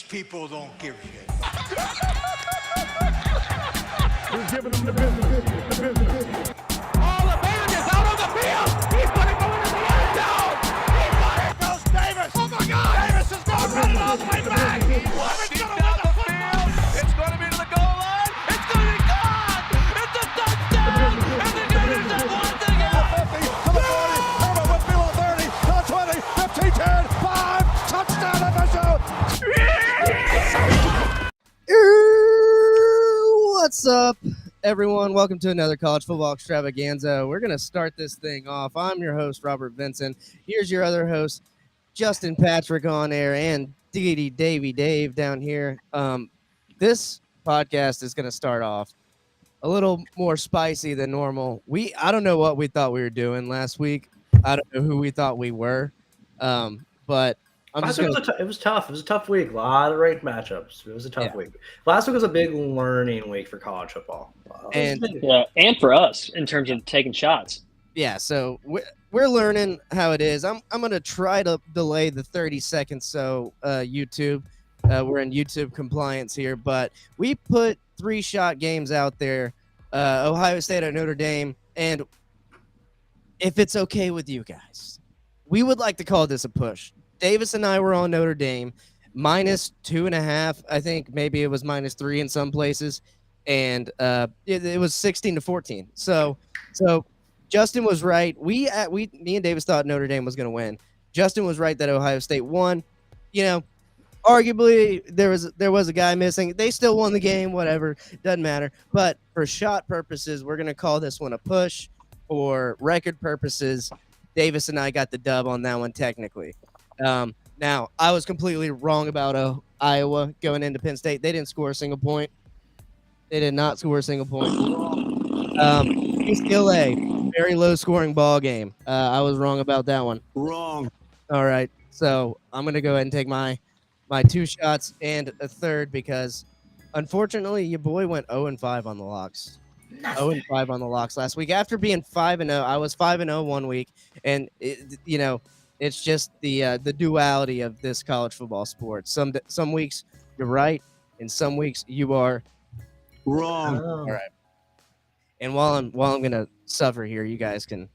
people don't give a shit. He's giving them the business. The business. Oh, the band is out on the field. He's going to go into the end zone. He got it. Goes Davis. Oh, my God. Davis is going to run it all the way back. It's going to win the field. It's going to be to the goal line. It's going to be gone. It's a touchdown. And the Gators have won the game. To the 40, over Whitfield, 30, to the 20, 15, 10, 5, touchdown FSU. What's up, everyone? Welcome to another College Football Extravaganza. We're going to start this thing off. I'm your host, Robert Vincent. Here's your other host, Justin Patrick on air, and Davey Dave down here. This podcast is going to start off a little more spicy than normal. I don't know what we thought we were doing last week. I don't know who we thought we were, but I'm just gonna... It was tough. It was a tough week. A lot of ranked matchups. It was a tough week. Last week was a big learning week for college football. And for us in terms of taking shots. Yeah, so we're learning how it is. I'm going to try to delay the 30 seconds so YouTube. We're in YouTube compliance here, but we put 3-shot games out there, Ohio State at Notre Dame, and if it's okay with you guys, we would like to call this a push. Davis and I were on Notre Dame, -2.5. I think maybe it was -3 in some places, and it was 16-14. So Justin was right. Me and Davis thought Notre Dame was going to win. Justin was right that Ohio State won. You know, arguably there was a guy missing. They still won the game. Whatever, doesn't matter. But for shot purposes, we're going to call this one a push. For record purposes, Davis and I got the dub on that one technically. Now, I was completely wrong about Iowa going into Penn State. They didn't score a single point. They did not score a single point. UCLA, very low-scoring ball game. I was wrong about that one. Wrong. All right, so I'm going to go ahead and take my 2 shots and a third because, unfortunately, your boy went 0-5 on the locks. 0-5 on the locks last week. After being 5-0, I was 5-0 one week, and it's just the duality of this college football sport. Some weeks you're right, and some weeks you are Wrong. All right. And while I'm gonna suffer here, you guys can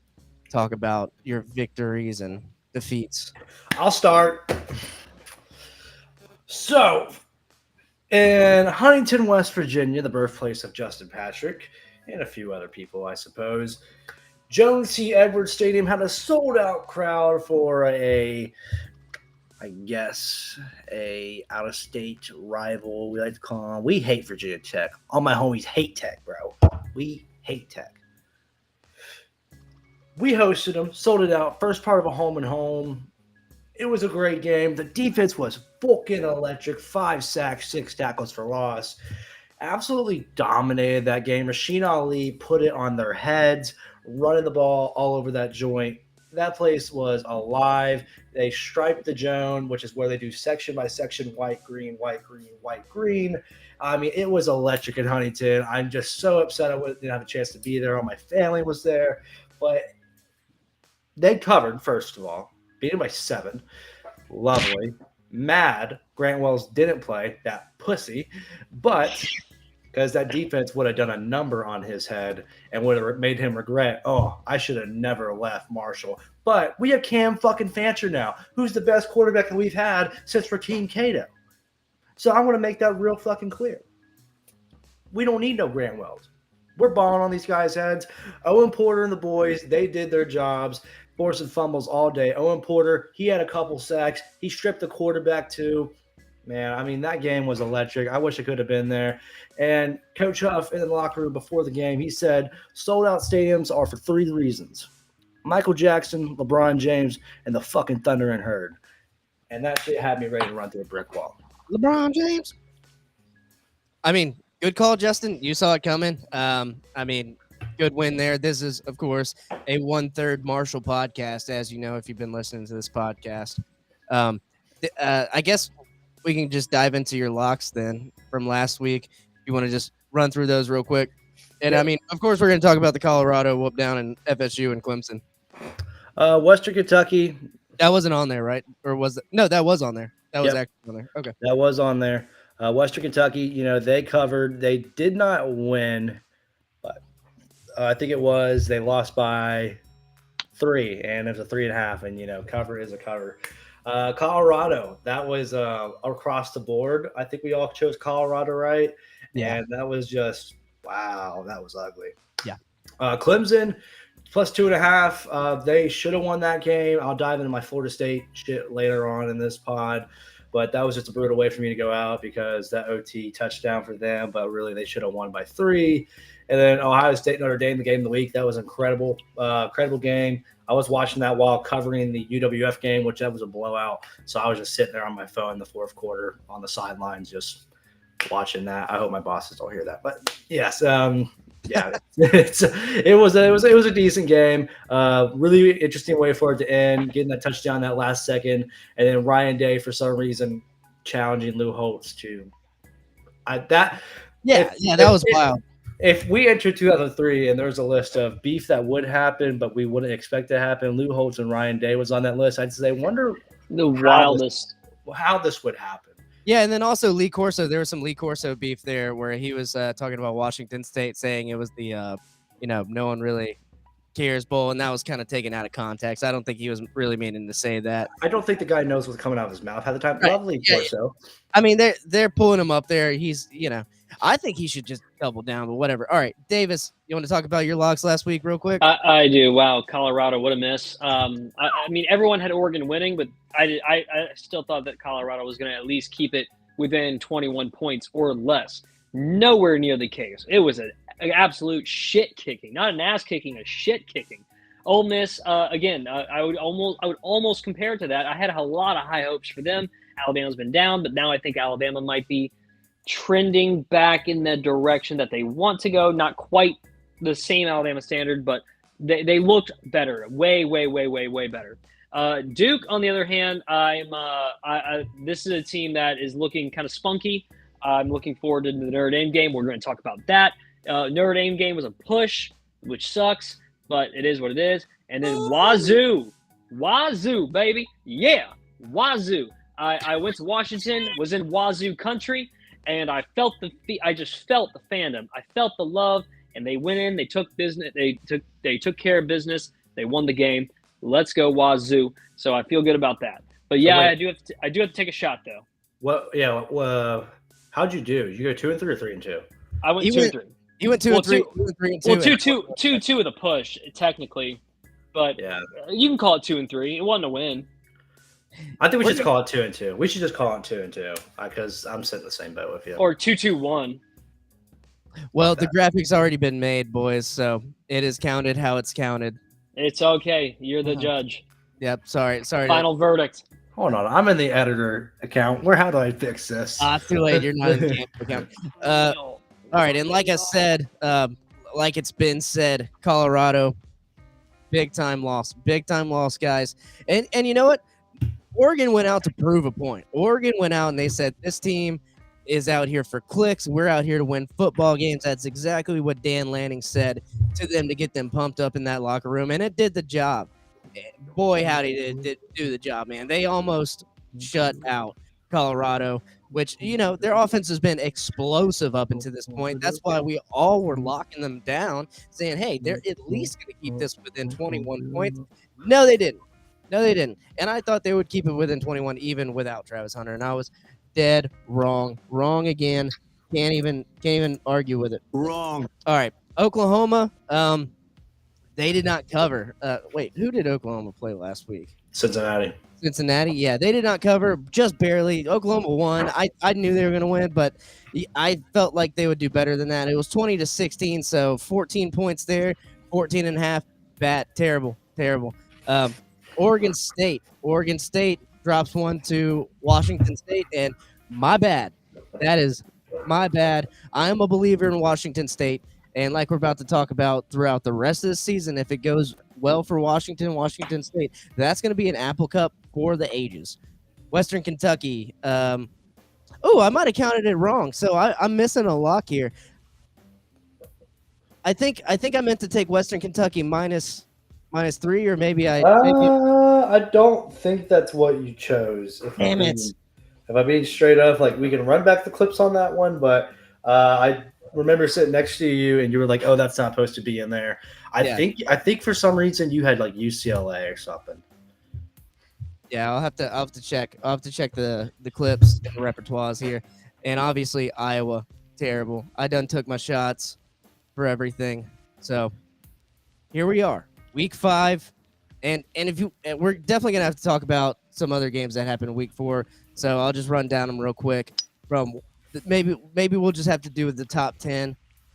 talk about your victories and defeats. I'll start. So, in Huntington, West Virginia, the birthplace of Justin Patrick and a few other people, I suppose, Jones C. Edwards Stadium had a sold-out crowd for a out-of-state rival. We like to call them. We hate Virginia Tech. All my homies hate Tech, bro. We hate Tech. We hosted them, sold it out. First part of a home and home. It was a great game. The defense was fucking electric. 5 sacks, 6 tackles for loss. Absolutely dominated that game. Rasheen Ali put it on their heads, running the ball all over that joint. That place was alive. They striped the zone, which is where they do section by section, white, green, white, green, white, green. I mean, it was electric in Huntington. I'm just so upset I didn't have a chance to be there. All my family was there. But they covered, first of all. Beat them by 7. Lovely. Mad Grant Wells didn't play, that pussy. But because that defense would have done a number on his head and would have made him regret, oh, I should have never left Marshall. But we have Cam fucking Fancher now, who's the best quarterback that we've had since Rakeem Cato. So I'm going to make that real fucking clear. We don't need no Grant Wells. We're balling on these guys' heads. Owen Porter and the boys, they did their jobs, forcing fumbles all day. Owen Porter, he had a couple sacks. He stripped the quarterback too. Man, I mean, that game was electric. I wish I could have been there. And Coach Huff in the locker room before the game, he said, sold-out stadiums are for 3 reasons. Michael Jackson, LeBron James, and the fucking Thunder and Herd. And that shit had me ready to run through a brick wall. LeBron James. I mean, good call, Justin. You saw it coming. I mean, good win there. This is, of course, a 1/3 Marshall podcast, as you know, if you've been listening to this podcast. I guess we can just dive into your locks then from last week. You want to just run through those real quick? And, I mean, of course, we're going to talk about the Colorado whoop down in FSU and Clemson. Western Kentucky. That wasn't on there, right? Or was it? No, that was on there. That was Yep. actually on there. Okay. That was on there. Western Kentucky, they covered. They did not win, but I think they lost by 3, and it was a 3.5, and cover is a cover. Colorado, that was across the board. I think we all chose Colorado, right? Yeah. And that was just wow, that was ugly. Yeah. Clemson plus 2.5. They should have won that game. I'll dive into my Florida State shit later on in this pod. But that was just a brutal way for me to go out because that OT touchdown for them. But really, they should have won by 3. And then Ohio State, Notre Dame, the game of the week. That was incredible. Incredible game. I was watching that while covering the UWF game, which that was a blowout. So I was just sitting there on my phone in the fourth quarter on the sidelines just watching that. I hope my bosses don't hear that. But, yes, yeah, it was a decent game. Really interesting way for it to end, getting that touchdown that last second, and then Ryan Day for some reason challenging Lou Holtz to that. That was wild. If we entered 2003 and there's a list of beef that would happen, but we wouldn't expect to happen, Lou Holtz and Ryan Day was on that list. I'd say, wonder The wildest. how this would happen. Yeah, and then also Lee Corso. There was some Lee Corso beef there where he was talking about Washington State, saying it was the, no one really cares bowl, and that was kind of taken out of context. I don't think he was really meaning to say that. I don't think the guy knows what's coming out of his mouth at the time. Right. Lovely Corso. I mean, they're pulling him up there. He's, I think he should just double down, but whatever. All right, Davis, you want to talk about your locks last week real quick? I do. Wow, Colorado, what a miss. I mean, everyone had Oregon winning, but I still thought that Colorado was going to at least keep it within 21 points or less. Nowhere near the case. It was an absolute shit kicking, not an ass kicking, a shit kicking. Ole Miss, again, I would almost compare it to that. I had a lot of high hopes for them. Alabama's been down, but now I think Alabama might be trending back in the direction that they want to go. Not quite the same Alabama standard, but they looked better, way better. Duke, on the other hand, this is a team that is looking kind of spunky. I'm looking forward to the Notre Dame game. We're going to talk about that. Notre Dame game was a push, which sucks, but it is what it is. And then Wazoo, baby. Yeah, Wazoo. I went to Washington, was in Wazoo country, and I just felt the fandom. I felt the love, and they went in. They took business. They took care of business. They won the game. Let's go Wazoo. So I feel good about that. But yeah, I do have to take a shot though. Well, yeah. How'd you do? You go 2 and 3 or 3 and 2? I went 2 and 3. You went 2 and 3. 2 and 3 and 2. Well, 2 with a push technically, but yeah, you can call it 2 and 3. It wasn't a win. I think we should just call it 2 and 2. We should just call it 2 and 2 because I'm sitting in the same boat with you. Or 2-2-1. Well, the graphic's already been made, boys, so it is counted how it's counted. It's okay. You're the judge. Yep. Sorry. Final verdict. Hold on. I'm in the editor account. How do I fix this? It's too late. You're not in the game account. All right. And like I said, like it's been said, Colorado, big time loss, guys. And you know what? Oregon went out to prove a point. Oregon went out and they said, this team is out here for clicks. We're out here to win football games. That's exactly what Dan Lanning said to them to get them pumped up in that locker room. And it did the job. Boy, howdy, did do the job, man. They almost shut out Colorado, which, their offense has been explosive up until this point. That's why we all were locking them down, saying, hey, they're at least going to keep this within 21 points. No, they didn't. And I thought they would keep it within 21 even without Travis Hunter. And I was dead wrong. Wrong again. Can't even argue with it. Wrong. All right. Oklahoma, they did not cover. Wait, who did Oklahoma play last week? Cincinnati. Yeah, they did not cover, just barely. Oklahoma won. I knew they were going to win, but I felt like they would do better than that. It was 20-16, so 14 points there, 14 and a half. Bad, terrible. Oregon State drops one to Washington State, and my bad. That is my bad. I am a believer in Washington State, and like we're about to talk about throughout the rest of the season, if it goes well for Washington State, that's going to be an Apple Cup for the ages. Western Kentucky. I might have counted it wrong, so I'm missing a lock here. I think I meant to take Western Kentucky minus 3, or maybe I don't think that's what you chose. Damn it. If I'm being straight up, like we can run back the clips on that one, but I remember sitting next to you and you were like, "Oh, that's not supposed to be in there." Yeah. I think for some reason you had like UCLA or something. Yeah, I'll have to check. I'll have to check the clips and repertoires here. And obviously Iowa, terrible. I done took my shots for everything. So here we are, week 5. And if you we're definitely gonna have to talk about some other games that happened in week 4. So I'll just run down them real quick. From maybe we'll just have to do with the top 10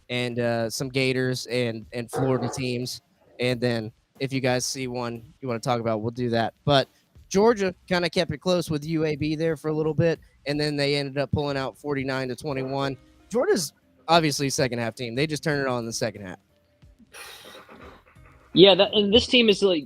and some Gators and Florida teams. And then if you guys see one you want to talk about, we'll do that. But Georgia kind of kept it close with UAB there for a little bit, and then they ended up pulling out 49-21. Georgia's obviously a second half team. They just turned it on in the second half. Yeah, and this team is like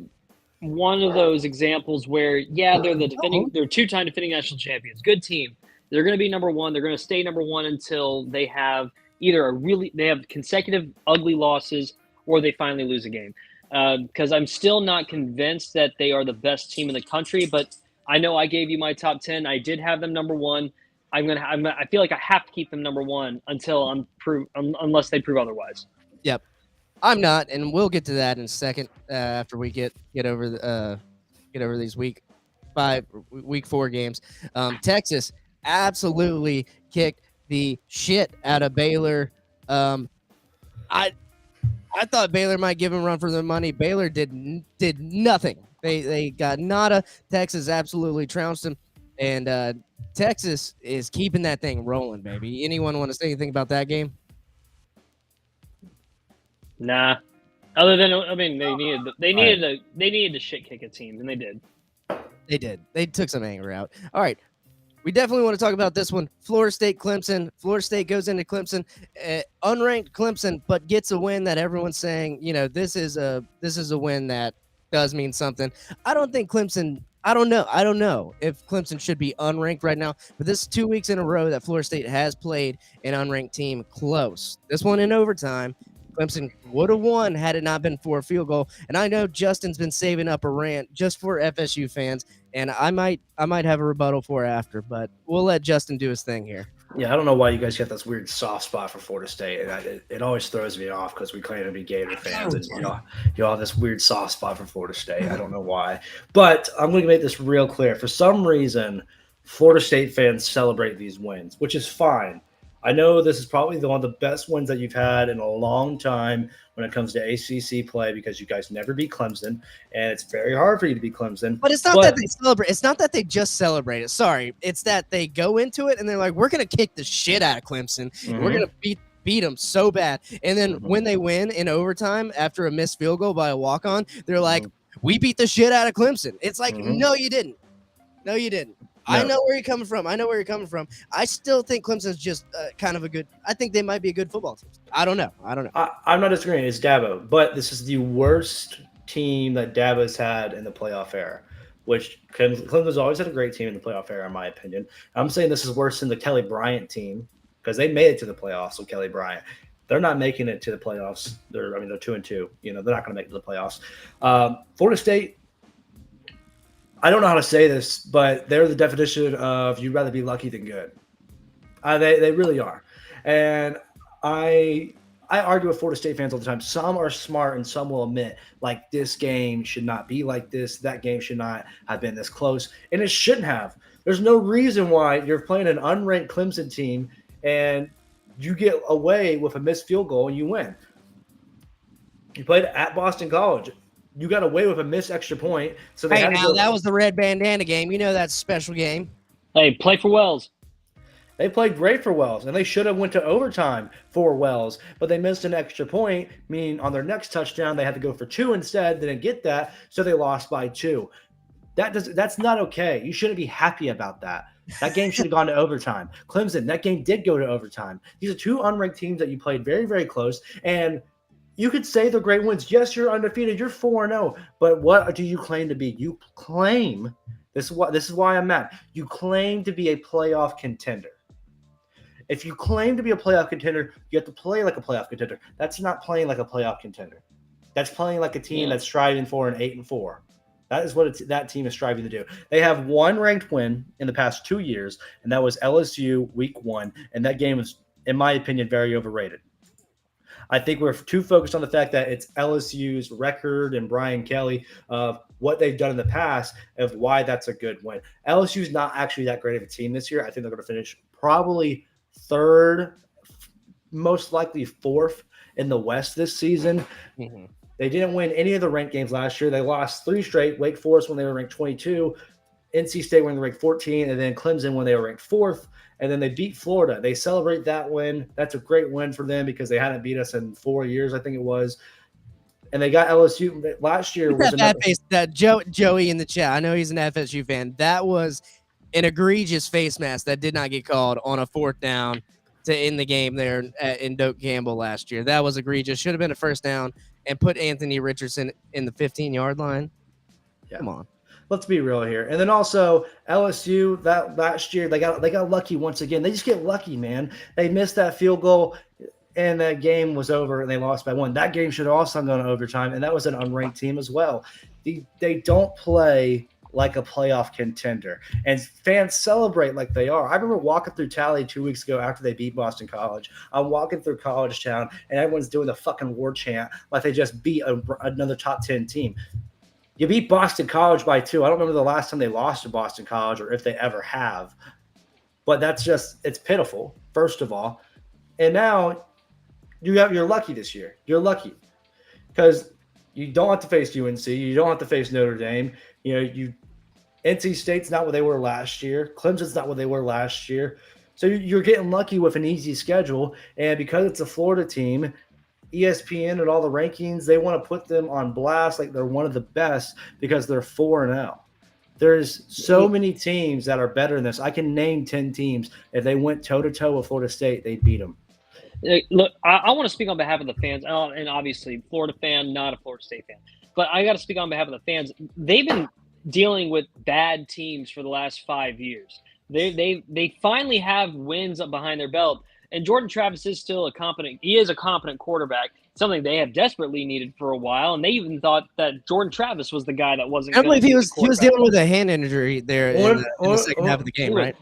one of those examples where, yeah, they're two-time defending national champions. Good team. They're going to be number one. They're going to stay number one until they have either they have consecutive ugly losses or they finally lose a game. Because I'm still not convinced that they are the best team in the country, but I know I gave you my top 10. I did have them number one. I feel like I have to keep them number one until unless they prove otherwise. Yep. I'm not, and we'll get to that in a second after we get over these week 4 games. Texas absolutely kicked the shit out of Baylor. I thought Baylor might give him a run for their money. Baylor did nothing. They got nada. Texas absolutely trounced them, and Texas is keeping that thing rolling, baby. Anyone want to say anything about that game? Nah. Other than they needed to shit kick a team, and they did. They did. They took some anger out. All right. We definitely want to talk about this one. Florida State, Clemson. Florida State goes into Clemson, unranked Clemson, but gets a win that everyone's saying, this is a win that does mean something. I don't think Clemson. I don't know if Clemson should be unranked right now, but this is 2 weeks in a row that Florida State has played an unranked team close. This one in overtime. Clemson would have won had it not been for a field goal. And I know Justin's been saving up a rant just for FSU fans, and I might have a rebuttal for after, but we'll let Justin do his thing here. Yeah, I don't know why you guys get this weird soft spot for Florida State, and it always throws me off because we claim to be Gator fans, and you all have this weird soft spot for Florida State. I don't know why, but I'm going to make this real clear. For some reason, Florida State fans celebrate these wins, which is fine. I know this is probably one of the best wins that you've had in a long time when it comes to ACC play because you guys never beat Clemson, and it's very hard for you to beat Clemson. But it's not that they celebrate. It's not that they just celebrate it. Sorry. It's that they go into it, and they're like, we're going to kick the shit out of Clemson. Mm-hmm. We're going to beat them so bad. And then when they win in overtime after a missed field goal by a walk-on, they're like, we beat the shit out of Clemson. It's like, no, you didn't. No, you didn't. No. I know where you're coming from. I still think Clemson's just kind of a good – I think they might be a good football team. I don't know. I'm not disagreeing. It's Dabo. But this is the worst team that Dabo's had in the playoff era, which Clemson's always had a great team in the playoff era, in my opinion. I'm saying this is worse than the Kelly Bryant team because they made it to the playoffs with Kelly Bryant. They're not making it to the playoffs. They're 2-2. They're not going to make it to the playoffs. Florida State – I don't know how to say this, but they're the definition of you'd rather be lucky than good. They really are. And I argue with Florida State fans all the time. Some are smart and some will admit, like, this game should not be like this. That game should not have been this close. And it shouldn't have. There's no reason why you're playing an unranked Clemson team and you get away with a missed field goal and you win. You played at Boston College. You got away with a missed extra point. So they that was the red bandana game. That's a special game. Hey, play for Wells. They played great for Wells, and they should have went to overtime for Wells, but they missed an extra point, meaning on their next touchdown they had to go for 2 instead. They didn't get that, so they lost by 2. That's not okay. You shouldn't be happy about that. That game should have gone to overtime. Clemson, that game did go to overtime. These are 2 unranked teams that you played very, very close, and you could say they're great wins. Yes, you're undefeated. You're 4-0. But what do you claim to be? You claim this is why I'm mad. You claim to be a playoff contender. If you claim to be a playoff contender, you have to play like a playoff contender. That's not playing like a playoff contender. That's playing like a team that's striving for an 8-4. That is what that team is striving to do. They have one ranked win in the past 2 years, and that was LSU week 1. And that game was, in my opinion, very overrated. I think we're too focused on the fact that it's LSU's record and Brian Kelly of what they've done in the past of why that's a good win. LSU's not actually that great of a team this year. I think they're going to finish probably 3rd, most likely 4th in the West this season. Mm-hmm. They didn't win any of the ranked games last year. They lost 3 straight. Wake Forest when they were ranked 22, NC State when they were ranked 14, and then Clemson when they were ranked 4th. And then they beat Florida. They celebrate that win. That's a great win for them because they hadn't beat us in 4 years, I think it was. And they got LSU last year. Was that Joey in the chat. I know he's an FSU fan. That was an egregious face mask that did not get called on a 4th down to end the game there in Doak Campbell last year. That was egregious. Should have been a first down and put Anthony Richardson in the 15-yard line. Yeah. Come on. Let's be real here. And then also LSU that last year they got lucky once again. They just get lucky, man. They missed that field goal and that game was over and they lost by 1. That game should have also gone to overtime, and that was an unranked team as well. They don't play like a playoff contender, and fans celebrate like they are. I remember walking through Tally 2 weeks ago after they beat Boston College. I'm walking through College Town, and everyone's doing the fucking war chant like they just beat another top 10 team. You beat Boston College by 2. I don't remember the last time they lost to Boston College or if they ever have. But that's just – it's pitiful, first of all. And now you're lucky this year. You're lucky because you don't have to face UNC. You don't have to face Notre Dame. NC State's not what they were last year. Clemson's not what they were last year. So you're getting lucky with an easy schedule. And because it's a Florida team – ESPN and all the rankings, they want to put them on blast like they're one of the best because they're 4-0. There's so many teams that are better than this. I can name 10 teams. If they went toe-to-toe with Florida State, they'd beat them. Look, I want to speak on behalf of the fans, and obviously Florida fan, not a Florida State fan. But I got to speak on behalf of the fans. They've been dealing with bad teams for the last 5 years. They finally have wins up behind their belt. And Jordan Travis is still a competent quarterback, something they have desperately needed for a while. And they even thought that Jordan Travis was the guy that wasn't. I believe he was dealing with a hand injury there in the second half of the game, right?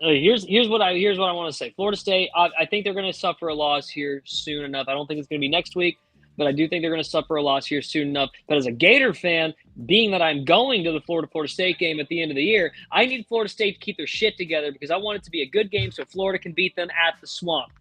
Here's what I want to say. Florida State, I think they're going to suffer a loss here soon enough. I don't think it's going to be next week, but I do think they're going to suffer a loss here soon enough. But as a Gator fan, being that I'm going to the Florida State game at the end of the year, I need Florida State to keep their shit together because I want it to be a good game so Florida can beat them at the Swamp.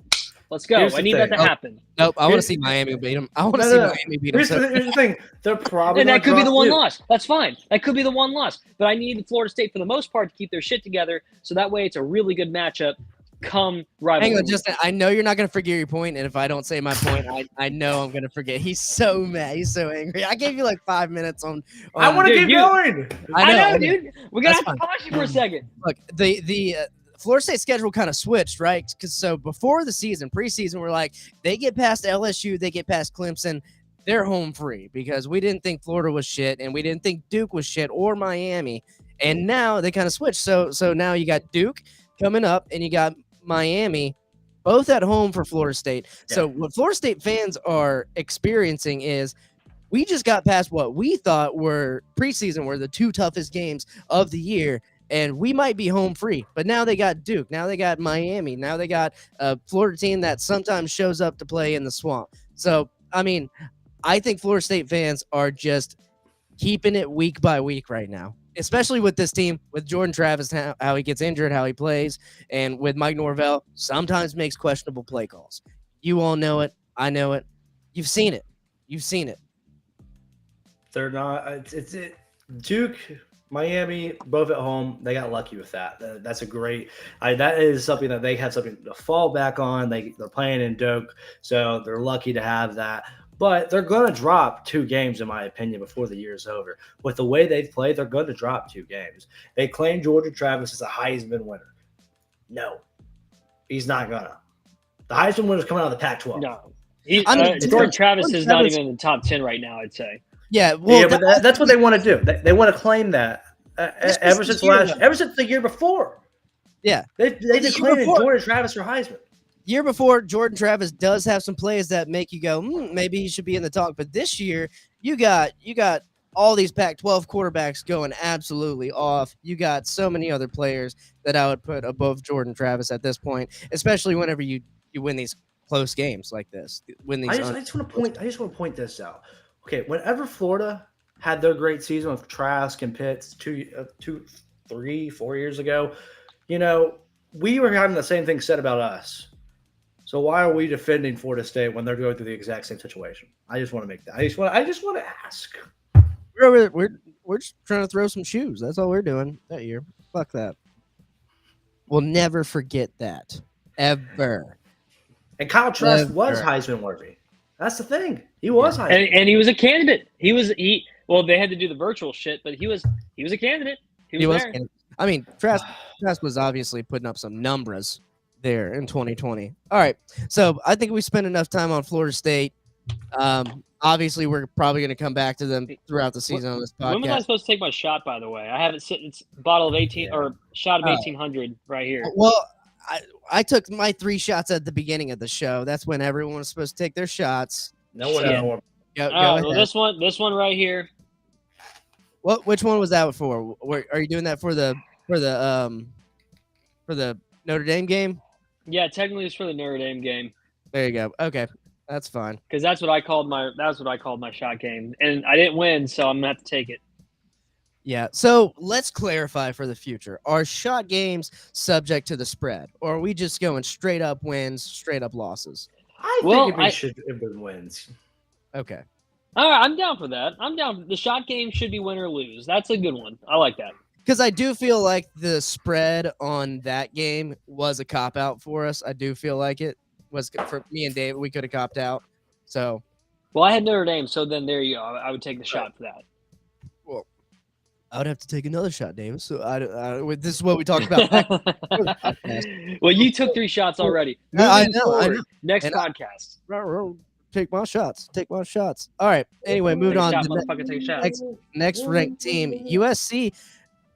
Let's go. I need that to happen. Nope. I want to see Miami beat them. I want to see Miami beat them. Here's the thing. They're probably and that could be the one loss. That's fine. That could be the one loss. But I need Florida State for the most part to keep their shit together so that way it's a really good matchup. Come rivalry. Hang on, Justin. I know you're not going to forget your point, and if I don't say my point, I know I'm going to forget. He's so mad. He's so angry. I gave you like 5 minutes on I want to keep going. I know, dude. We're going to have to pause you for a second. Look, the Florida State schedule kind of switched, right? Because so before the season, preseason, we're like, they get past LSU, they get past Clemson, they're home free because we didn't think Florida was shit, and we didn't think Duke was shit or Miami. And now they kind of switched. So now you got Duke coming up, and you got Miami, both at home for Florida State. Yeah. So what Florida State fans are experiencing is we just got past what we thought were preseason were the 2 toughest games of the year, and we might be home free. But now they got Duke. Now they got Miami. Now they got a Florida team that sometimes shows up to play in the Swamp. So, I mean, I think Florida State fans are just keeping it week by week right now. Especially with this team, with Jordan Travis, how he gets injured, how he plays, and with Mike Norvell, sometimes makes questionable play calls. You all know it. I know it. You've seen it. They're not. It's Duke, Miami, both at home. They got lucky with that. That's a great. That is something that they have something to fall back on. They're playing in Duke, so they're lucky to have that. But they're going to drop 2 games, in my opinion, before the year is over. With the way they've played, they're going to drop 2 games. They claim Jordan Travis is a Heisman winner. No, he's not going to. The Heisman winner is coming out of the Pac-12. No. Jordan Travis is not even in the top 10 right now, I'd say. Yeah, well, but that's what they want to do. They want to claim that ever since the year before. Yeah. They declared Jordan Travis for Heisman. Year before, Jordan Travis does have some plays that make you go, maybe he should be in the talk. But this year, you got all these Pac-12 quarterbacks going absolutely off. You got so many other players that I would put above Jordan Travis at this point, especially whenever you win these close games like this. Win these. I just want to point this out. Okay, whenever Florida had their great season with Trask and Pitts 3, 4 years ago, we were having the same thing said about us. So why are we defending Florida State when they're going through the exact same situation? I just want to make that. I just want to ask. We're just trying to throw some shoes. That's all we're doing that year. Fuck that. We'll never forget that ever. And Kyle Trask was Heisman worthy. That's the thing. He was Heisman, and he was a candidate. Well, they had to do the virtual shit, but he was a candidate. He was there. I mean, Trask was obviously putting up some numbers there in 2020. All right, so I think we spent enough time on Florida State. Obviously, we're probably going to come back to them throughout the season on this podcast. When was I supposed to take my shot? By the way, I have it sitting. It's a bottle of 18 or shot of 1800 right here. Well, I took my 3 shots at the beginning of the show. That's when everyone was supposed to take their shots. No one ever. Go ahead. Well, this one right here. Which one was that for? Are you doing that for the Notre Dame game? Yeah, technically it's for the Notre Dame game. There you go. Okay, that's fine. Because that's what I called my shot game, and I didn't win, so I'm gonna have to take it. Yeah. So let's clarify for the future: are shot games subject to the spread, or are we just going straight up wins, straight up losses? I think it should have been wins. Okay. All right, I'm down for that. I'm down. The shot game should be win or lose. That's a good one. I like that. Because I do feel like the spread on that game was a cop-out for us. I do feel like it was for me and David. We could have copped out. So, well, I had Notre Dame, so then there you go. I would take the shot for that. Well, I would have to take another shot, David. So this is what we talked about. Well, you took 3 shots already. I know. Next podcast. Take my shots. All right. Anyway, moving on. Take shots. Next ranked team, USC,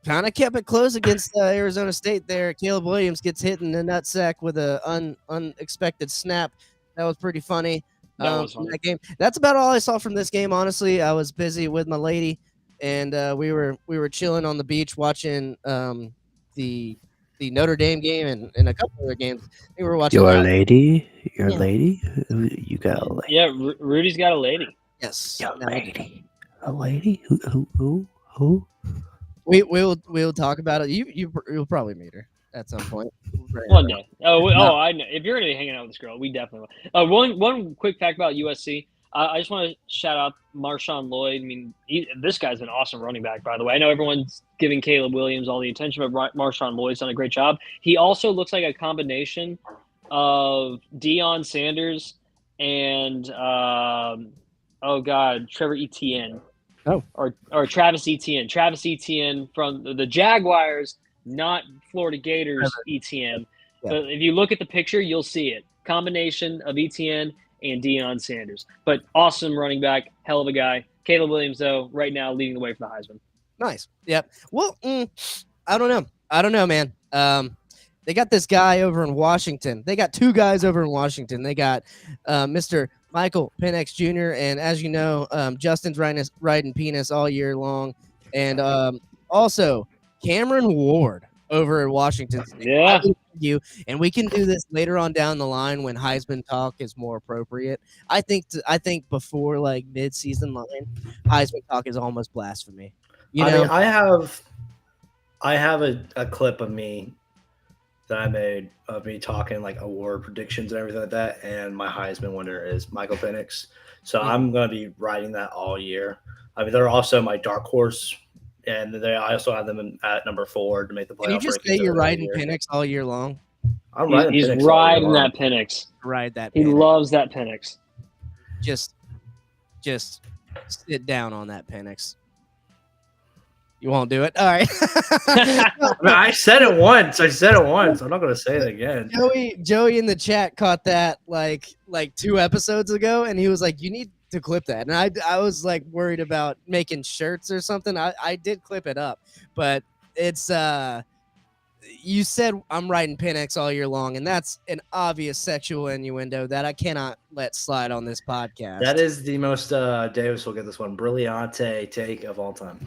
kind of kept it close against Arizona State there. Caleb Williams gets hit in the nutsack with an unexpected snap. That was pretty funny. That was funny. That game. That's about all I saw from this game. Honestly, I was busy with my lady, and we were chilling on the beach watching the Notre Dame game and a couple other games. I think we were watching. Your lady. You got a lady. Yeah, Rudy's got a lady. Yes. Your lady. A lady? Who? We'll talk about it. You'll probably meet her at some point. One day. I know. If you're gonna be hanging out with this girl, we definitely will. One quick fact about USC. I just want to shout out Marshawn Lloyd. I mean, this guy's an awesome running back, by the way. I know everyone's giving Caleb Williams all the attention, but Marshawn Lloyd's done a great job. He also looks like a combination of Deion Sanders and Trevor Etienne. Oh. Or Travis Etienne. Travis Etienne from the Jaguars, not Florida Gators Etienne. Yeah. But if you look at the picture, you'll see it. Combination of Etienne and Deion Sanders. But awesome running back, hell of a guy. Caleb Williams, though, right now leading the way for the Heisman. Nice. Yep. Well, I don't know, man. They got this guy over in Washington. They got 2 guys over in Washington. They got Mr. Michael Penix Jr. and, as you know, Justin's riding penis all year long, and also Cameron Ward over in Washington. Yeah. And we can do this later on down the line when Heisman talk is more appropriate. I think before like mid-season line, Heisman talk is almost blasphemy. I have a clip of me that I made of me talking like award predictions and everything like that, and my Heisman winner is Michael Penix. So I'm going to be writing that all year. I mean, they're also my dark horse, and I also have them at number 4 to make the playoff. Can you just say you're riding Penix all year long? He's riding that Penix. Ride that. He Penix. loves that Penix. Just sit down on that Penix. You won't do it? All right. I said it once. I'm not going to say it again. Joey in the chat caught that like 2 episodes ago, and he was like, you need to clip that. And I was like worried about making shirts or something. I did clip it up, but it's you said I'm riding Penix all year long, and that's an obvious sexual innuendo that I cannot let slide on this podcast. That is the most Davis will get this one brillante take of all time.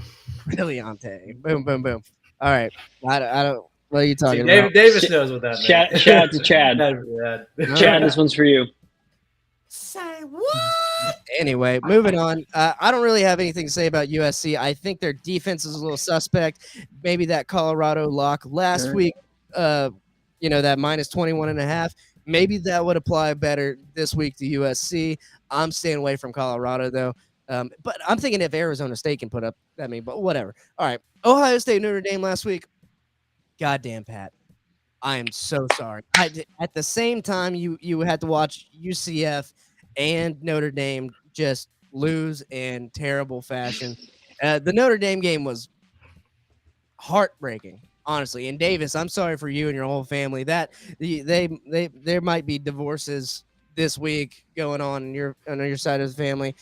Brillante. Boom, boom, boom. All right. I don't. What are you talking See, about? Davis knows what that means. Shout out to Chad. Yeah. Chad, this one's for you. Say what? Anyway, moving on. I don't really have anything to say about USC. I think their defense is a little suspect. Maybe that Colorado lock last week, that minus 21.5. Maybe that would apply better this week to USC. I'm staying away from Colorado, though. But I'm thinking if Arizona State can put up, but whatever. All right. Ohio State, Notre Dame last week. Goddamn, Pat. I am so sorry. At the same time, you had to watch UCF and Notre Dame just lose in terrible fashion. The Notre Dame game was heartbreaking, honestly. And Davis, I'm sorry for you and your whole family. That there might be divorces this week going on your side of the family.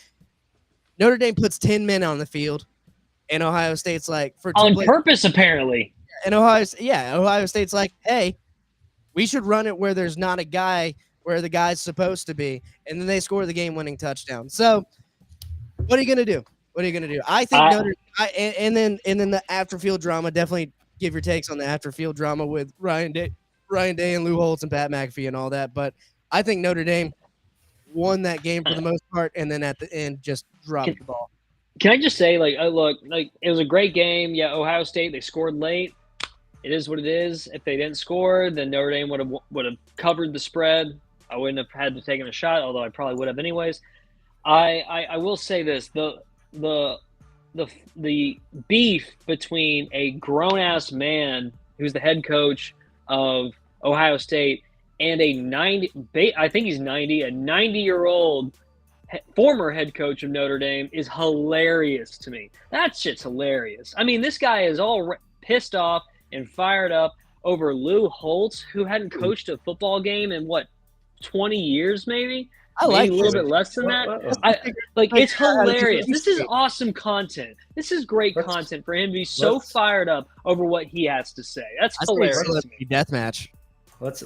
Notre Dame puts 10 men on the field, and Ohio State's like on purpose, apparently. And Ohio State's like, hey, we should run it where there's not a guy where the guy's supposed to be, and then they score the game-winning touchdown. So, what are you gonna do? I think and then the after-field drama. Definitely give your takes on the after-field drama with Ryan Day and Lou Holtz and Pat McAfee and all that. But I think Notre Dame won that game for the most part, and then at the end just dropped the ball. Can I just say, look, it was a great game. Yeah, Ohio State, they scored late. It is what it is. If they didn't score, then Notre Dame would have covered the spread. I wouldn't have had to take a shot, although I probably would have anyways. I will say this: the beef between a grown ass man who's the head coach of Ohio State and a 90-year-old former head coach of Notre Dame is hilarious to me. That shit's hilarious. I mean, this guy is all pissed off and fired up over Lou Holtz, who hadn't coached a football game in 20 years, maybe. A little bit less than that. It's hilarious. This is awesome content. This is great content for him to be so fired up over what he has to say. That's hilarious. Celebrity deathmatch. Let's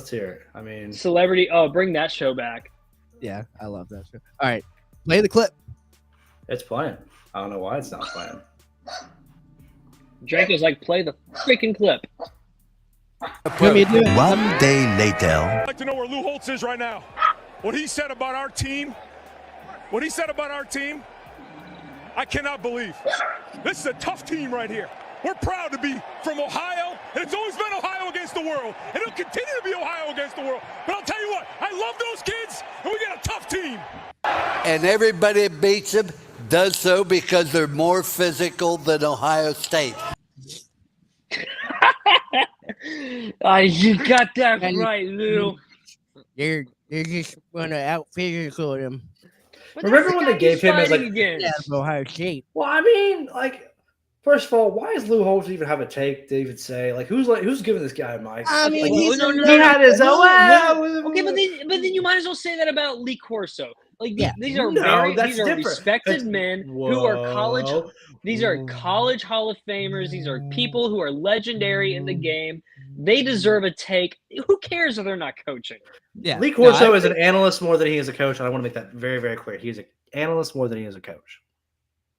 hear it. I mean, celebrity. Oh, bring that show back. Yeah, I love that show. All right, play the clip. It's playing. I don't know why it's not playing. Draco's like, play the freaking clip. One day later. I'd like to know where Lou Holtz is right now. What he said about our team, I cannot believe. This is a tough team right here. We're proud to be from Ohio, and it's always been Ohio against the world, and it'll continue to be Ohio against the world. But I'll tell you what, I love those kids, and we got a tough team. And everybody beats them, does so because they're more physical than Ohio State. You got that right, Lou. They're just want to out-physical them. Remember when they gave him as Ohio State? Well, I mean, first of all, why does Lou Holtz even have a take? David say, who's giving this guy a mic? I mean, he had his own. Okay, but then you might as well say that about Lee Corso. These are respected men who are college. These are college Hall of Famers. These are people who are legendary in the game. They deserve a take. Who cares if they're not coaching? Yeah, Lee Corso is an analyst more than he is a coach, and I want to make that very, very clear. He's an analyst more than he is a coach.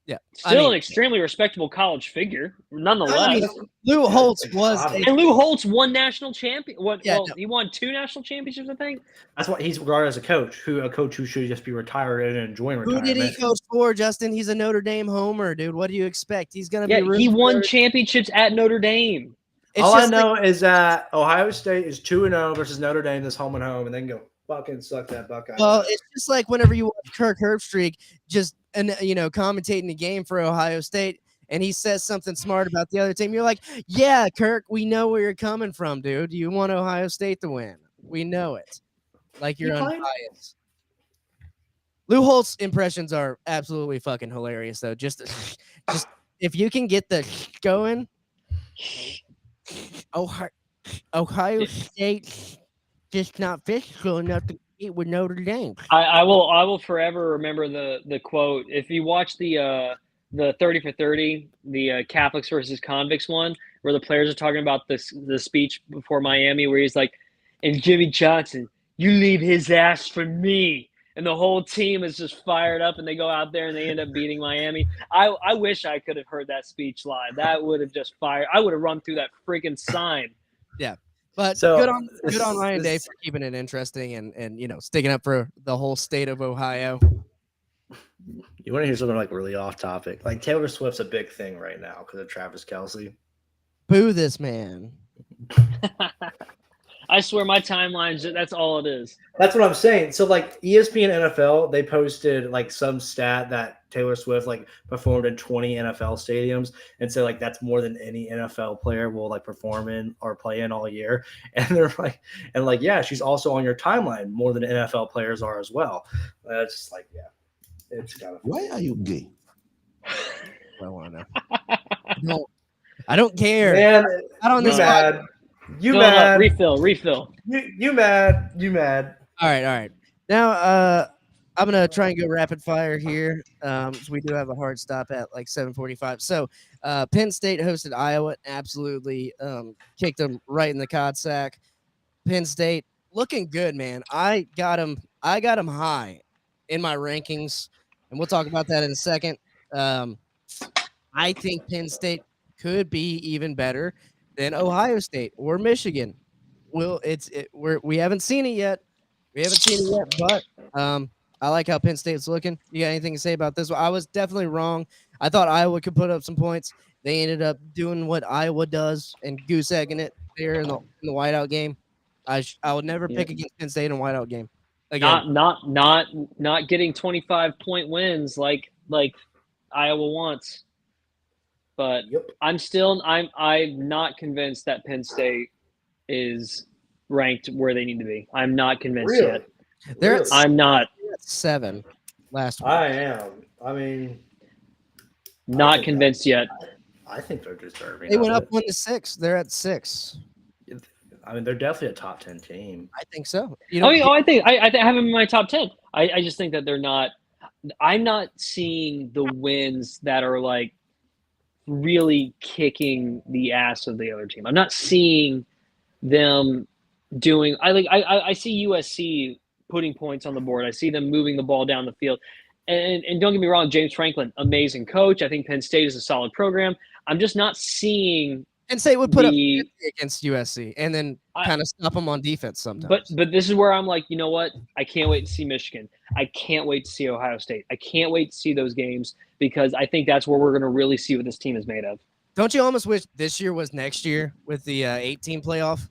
Yeah, still an extremely respectable college figure, nonetheless. Lou Holtz was, and Lou Holtz won national champion. He won 2 national championships, I think. That's why he's regarded as a coach who should just be retired and enjoying retirement. Who did he coach for, Justin? He's a Notre Dame homer, dude. What do you expect? He's gonna be. He won championships at Notre Dame. All I know is that Ohio State is 2-0 versus Notre Dame this home and home, and they can go fucking suck that Buckeye. Well, it's just like whenever you watch Kirk Herbstreit just commentating the game for Ohio State, and he says something smart about the other team. You're like, yeah, Kirk, we know where you're coming from, dude. You want Ohio State to win. We know it. Like you're unbiased. Lou Holtz impressions are absolutely fucking hilarious, though. Just if you can get the going. Ohio State just not physical enough to compete with Notre Dame. I will forever remember the quote. If you watch the 30 for 30, the Catholics versus convicts one, where the players are talking about the speech before Miami, where he's like, "And Jimmy Johnson, you leave his ass for me." And the whole team is just fired up, and they go out there and they end up beating Miami. I wish I could have heard that speech live. That would have just fired. I would have run through that freaking sign. Yeah. But So, good on Ryan Day this- for keeping it interesting and sticking up for the whole state of Ohio. You want to hear something like really off topic? Like Taylor Swift's a big thing right now because of Travis Kelce. Boo this man. I swear my timeline's that's all it is. That's what I'm saying. So like ESPN NFL, they posted like some stat that Taylor Swift like performed in 20 NFL stadiums, and so like that's more than any NFL player will like perform in or play in all year. And they're like, yeah, she's also on your timeline more than NFL players are as well. It's just like, yeah, it's kind of. Why are you gay? I want to know. I don't care. Man, Not on you this mad? You Fill it up. mad? Refill. You mad? You mad? All right. Now, I'm gonna try and go rapid fire here. So we do have a hard stop at like 7:45. So, Penn State hosted Iowa, absolutely kicked them right in the cod sack. Penn State looking good, man. I got them high in my rankings, and we'll talk about that in a second. I think Penn State could be even better than Ohio State or Michigan. We haven't seen it yet. But I like how Penn State's looking. You got anything to say about this one? I was definitely wrong. I thought Iowa could put up some points. They ended up doing what Iowa does and goose egging it there in the whiteout game. I would never pick against Penn State in a whiteout game. Again. Not getting 25-point wins like Iowa wants. But I'm not convinced that Penn State is ranked where they need to be. I'm not convinced yet. I'm not. They're at 7 last week. I am. I mean, not convinced yet. I think they're deserving. They went up 1-6. They're at 6. I mean, they're definitely a top 10 team. I think so. I think I have them in my top 10. I just think that they're not. I'm not seeing the wins that are like really kicking the ass of the other team. I'm not seeing them doing. I see USC putting points on the board. I see them moving the ball down the field. And don't get me wrong, James Franklin, amazing coach. I think Penn State is a solid program. I'm just not seeing. Penn State would put up 50 against USC and then kind of stop them on defense sometimes. But this is where I'm like, you know what? I can't wait to see Michigan. I can't wait to see Ohio State. I can't wait to see those games because I think that's where we're going to really see what this team is made of. Don't you almost wish this year was next year with the 8-team playoff?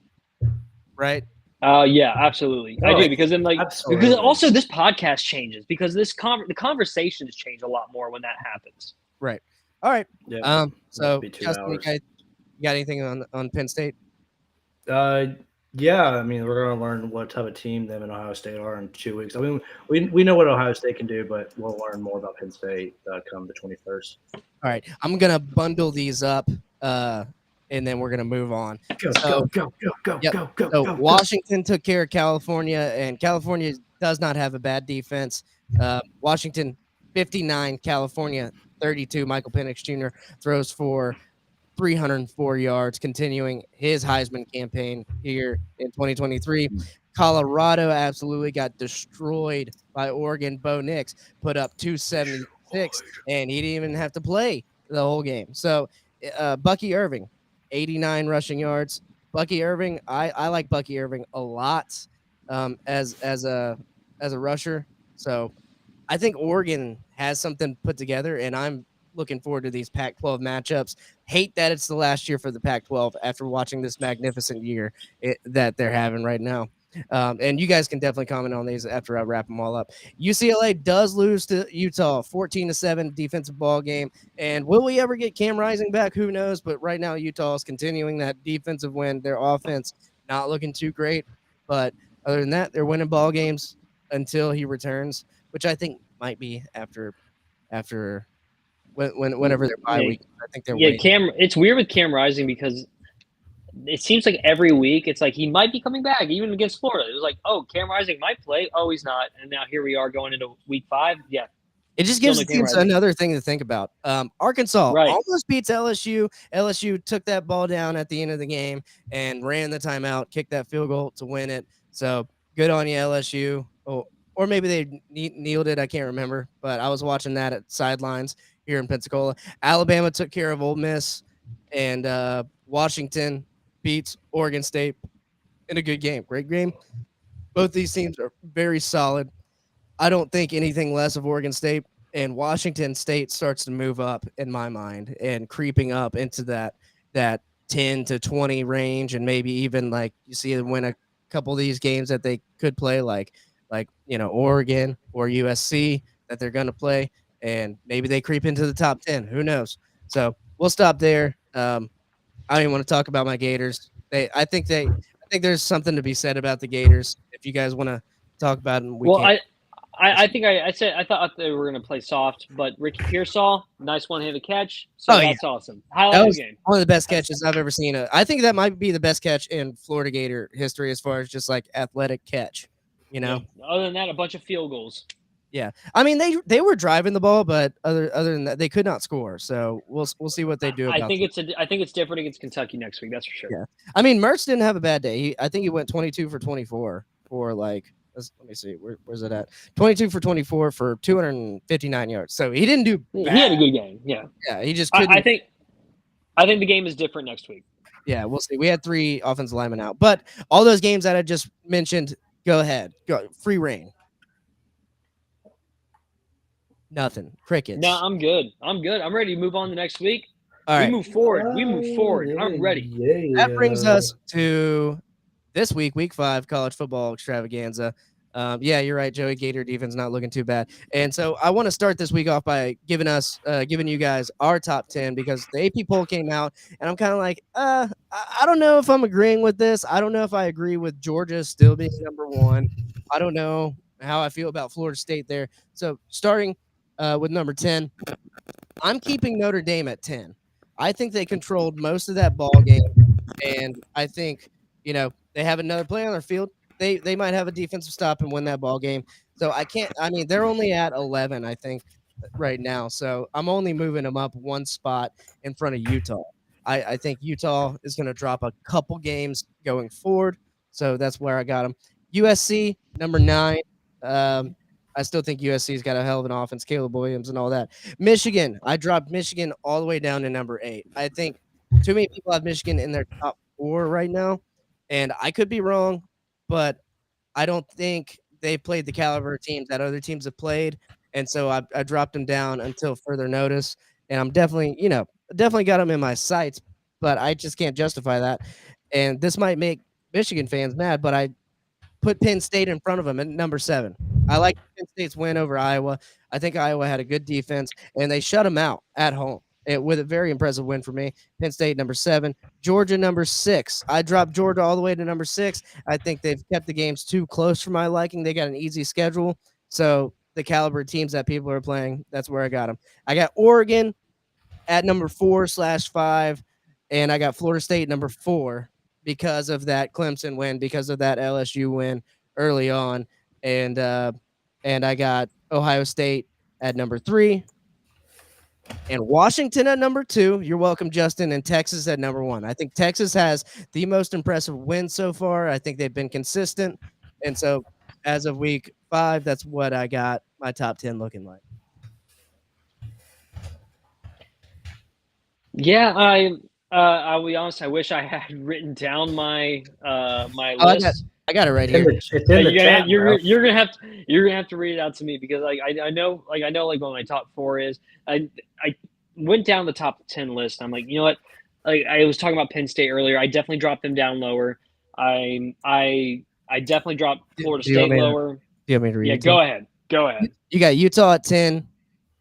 Right? Yeah, absolutely. I do because then because also this podcast changes because the conversations change a lot more when that happens. Right. All right. Yeah. So be 2 Justin, hours. you got anything on Penn State? Yeah. I mean, we're going to learn what type of team them and Ohio State are in 2 weeks. I mean, we know what Ohio State can do, but we'll learn more about Penn State come the 21st. All right. I'm going to bundle these up, and then we're going to move on. Go. So Washington took care of California, and California does not have a bad defense. Washington 59, California 32. Michael Penix Jr. throws for 304 yards, continuing his Heisman campaign here in 2023. Colorado absolutely got destroyed by Oregon. Bo Nix put up 276, and he didn't even have to play the whole game. So Bucky Irving, 89 rushing yards. Bucky Irving, I like Bucky Irving a lot as a rusher. So I think Oregon has something put together, and I'm looking forward to these Pac-12 matchups. Hate that it's the last year for the Pac-12 after watching this magnificent year that they're having right now. And you guys can definitely comment on these after I wrap them all up. UCLA does lose to Utah, 14-7 defensive ball game. And will we ever get Cam Rising back? Who knows? But right now, Utah is continuing that defensive win. Their offense not looking too great. But other than that, they're winning ball games until he returns, which I think might be after whenever they're bye week. I think they're waiting. It's weird with Cam Rising because it seems like every week it's like he might be coming back, even against Florida. It was like, oh, Cam Rising might play. Oh, he's not. And now here we are going into week 5. Yeah, It just Still gives no the team teams rising. another thing to think about. Arkansas Right. almost beats LSU. LSU took that ball down at the end of the game and ran the timeout, kicked that field goal to win it. So good on you, LSU. Or maybe they kneeled it. I can't remember. But I was watching that at sidelines here in Pensacola. Alabama took care of Ole Miss, and Washington beats Oregon State in a good game. Great game. Both these teams are very solid. I don't think anything less of Oregon State, and Washington State starts to move up in my mind and creeping up into that 10 to 20 range, and maybe even like you see them win a couple of these games that they could play, like Oregon or USC that they're going to play, and maybe they creep into the top 10. Who knows? So we'll stop there. I don't even want to talk about my Gators. I think there's something to be said about the Gators. If you guys want to talk about them, we Well, can. I think I thought they were going to play soft, but Ricky Pearsall, nice one-handed catch. So Oh, yeah. that's awesome. Highlight That of was the game. one of the best catches I've ever seen. I think that might be the best catch in Florida Gator history as far as just like athletic catch. Yeah. Other than that, a bunch of field goals. Yeah. I mean, they were driving the ball, but other than that, they could not score. So we'll see what they do. I think it's different against Kentucky next week. That's for sure. Yeah. I mean, Mertz didn't have a bad day. I think he went 22 for 24 for like. Let me see. Where's it at? 22 for 24 for 259 yards. So he didn't do bad. He had a good game. Yeah. Yeah. He just couldn't. I think the game is different next week. Yeah, we'll see. We had 3 offensive linemen out, but all those games that I just mentioned, go ahead, go free reign. Nothing. Crickets. No, I'm good. I'm ready to move on to next week. All right. We move forward. I'm ready. That brings us to this week, week 5, college football extravaganza. Yeah, you're right, Joey. Gator defense not looking too bad. And so I want to start this week off by giving you guys our top 10 because the AP poll came out, and I'm kind of like, I don't know if I'm agreeing with this. I don't know if I agree with Georgia still being number 1. I don't know how I feel about Florida State there. So starting with number 10, I'm keeping Notre Dame at 10. I think they controlled most of that ball game, and I think they have another play on their field. They might have a defensive stop and win that ball game. So they're only at 11, I think, right now. So I'm only moving them up 1 spot in front of Utah. I think Utah is going to drop a couple games going forward. So that's where I got them. USC, number 9. I still think USC's got a hell of an offense, Caleb Williams and all that. Michigan, I dropped Michigan all the way down to number 8. I think too many people have Michigan in their top 4 right now, and I could be wrong, but I don't think they played the caliber of teams that other teams have played, and so I dropped them down until further notice. And I'm definitely got them in my sights, but I just can't justify that. And this might make Michigan fans mad, but I put Penn State in front of them at number 7. I like Penn State's win over Iowa. I think Iowa had a good defense, and they shut them out at home with a very impressive win for me. Penn State, number 7. Georgia, number 6. I dropped Georgia all the way to number 6. I think they've kept the games too close for my liking. They got an easy schedule. So the caliber of teams that people are playing, that's where I got them. I got Oregon at number 4/5, and I got Florida State number 4 because of that Clemson win, because of that LSU win early on. And I got Ohio State at number 3 and Washington at number 2. You're welcome, Justin. And Texas at number 1. I think Texas has the most impressive win so far. I think they've been consistent. And so as of week 5, that's what I got my top 10 looking like. Yeah, I'll be honest. I wish I had written down my list. I got it right here. It's in the chat, bro. You're gonna have to read it out to me because I know what my top 4 is. I went down the top 10 list. I'm like, you know what? Like I was talking about Penn State earlier. I definitely dropped them down lower. I definitely dropped Florida State lower. Do you want me to read? Yeah, go ahead. Go ahead. You got Utah at 10,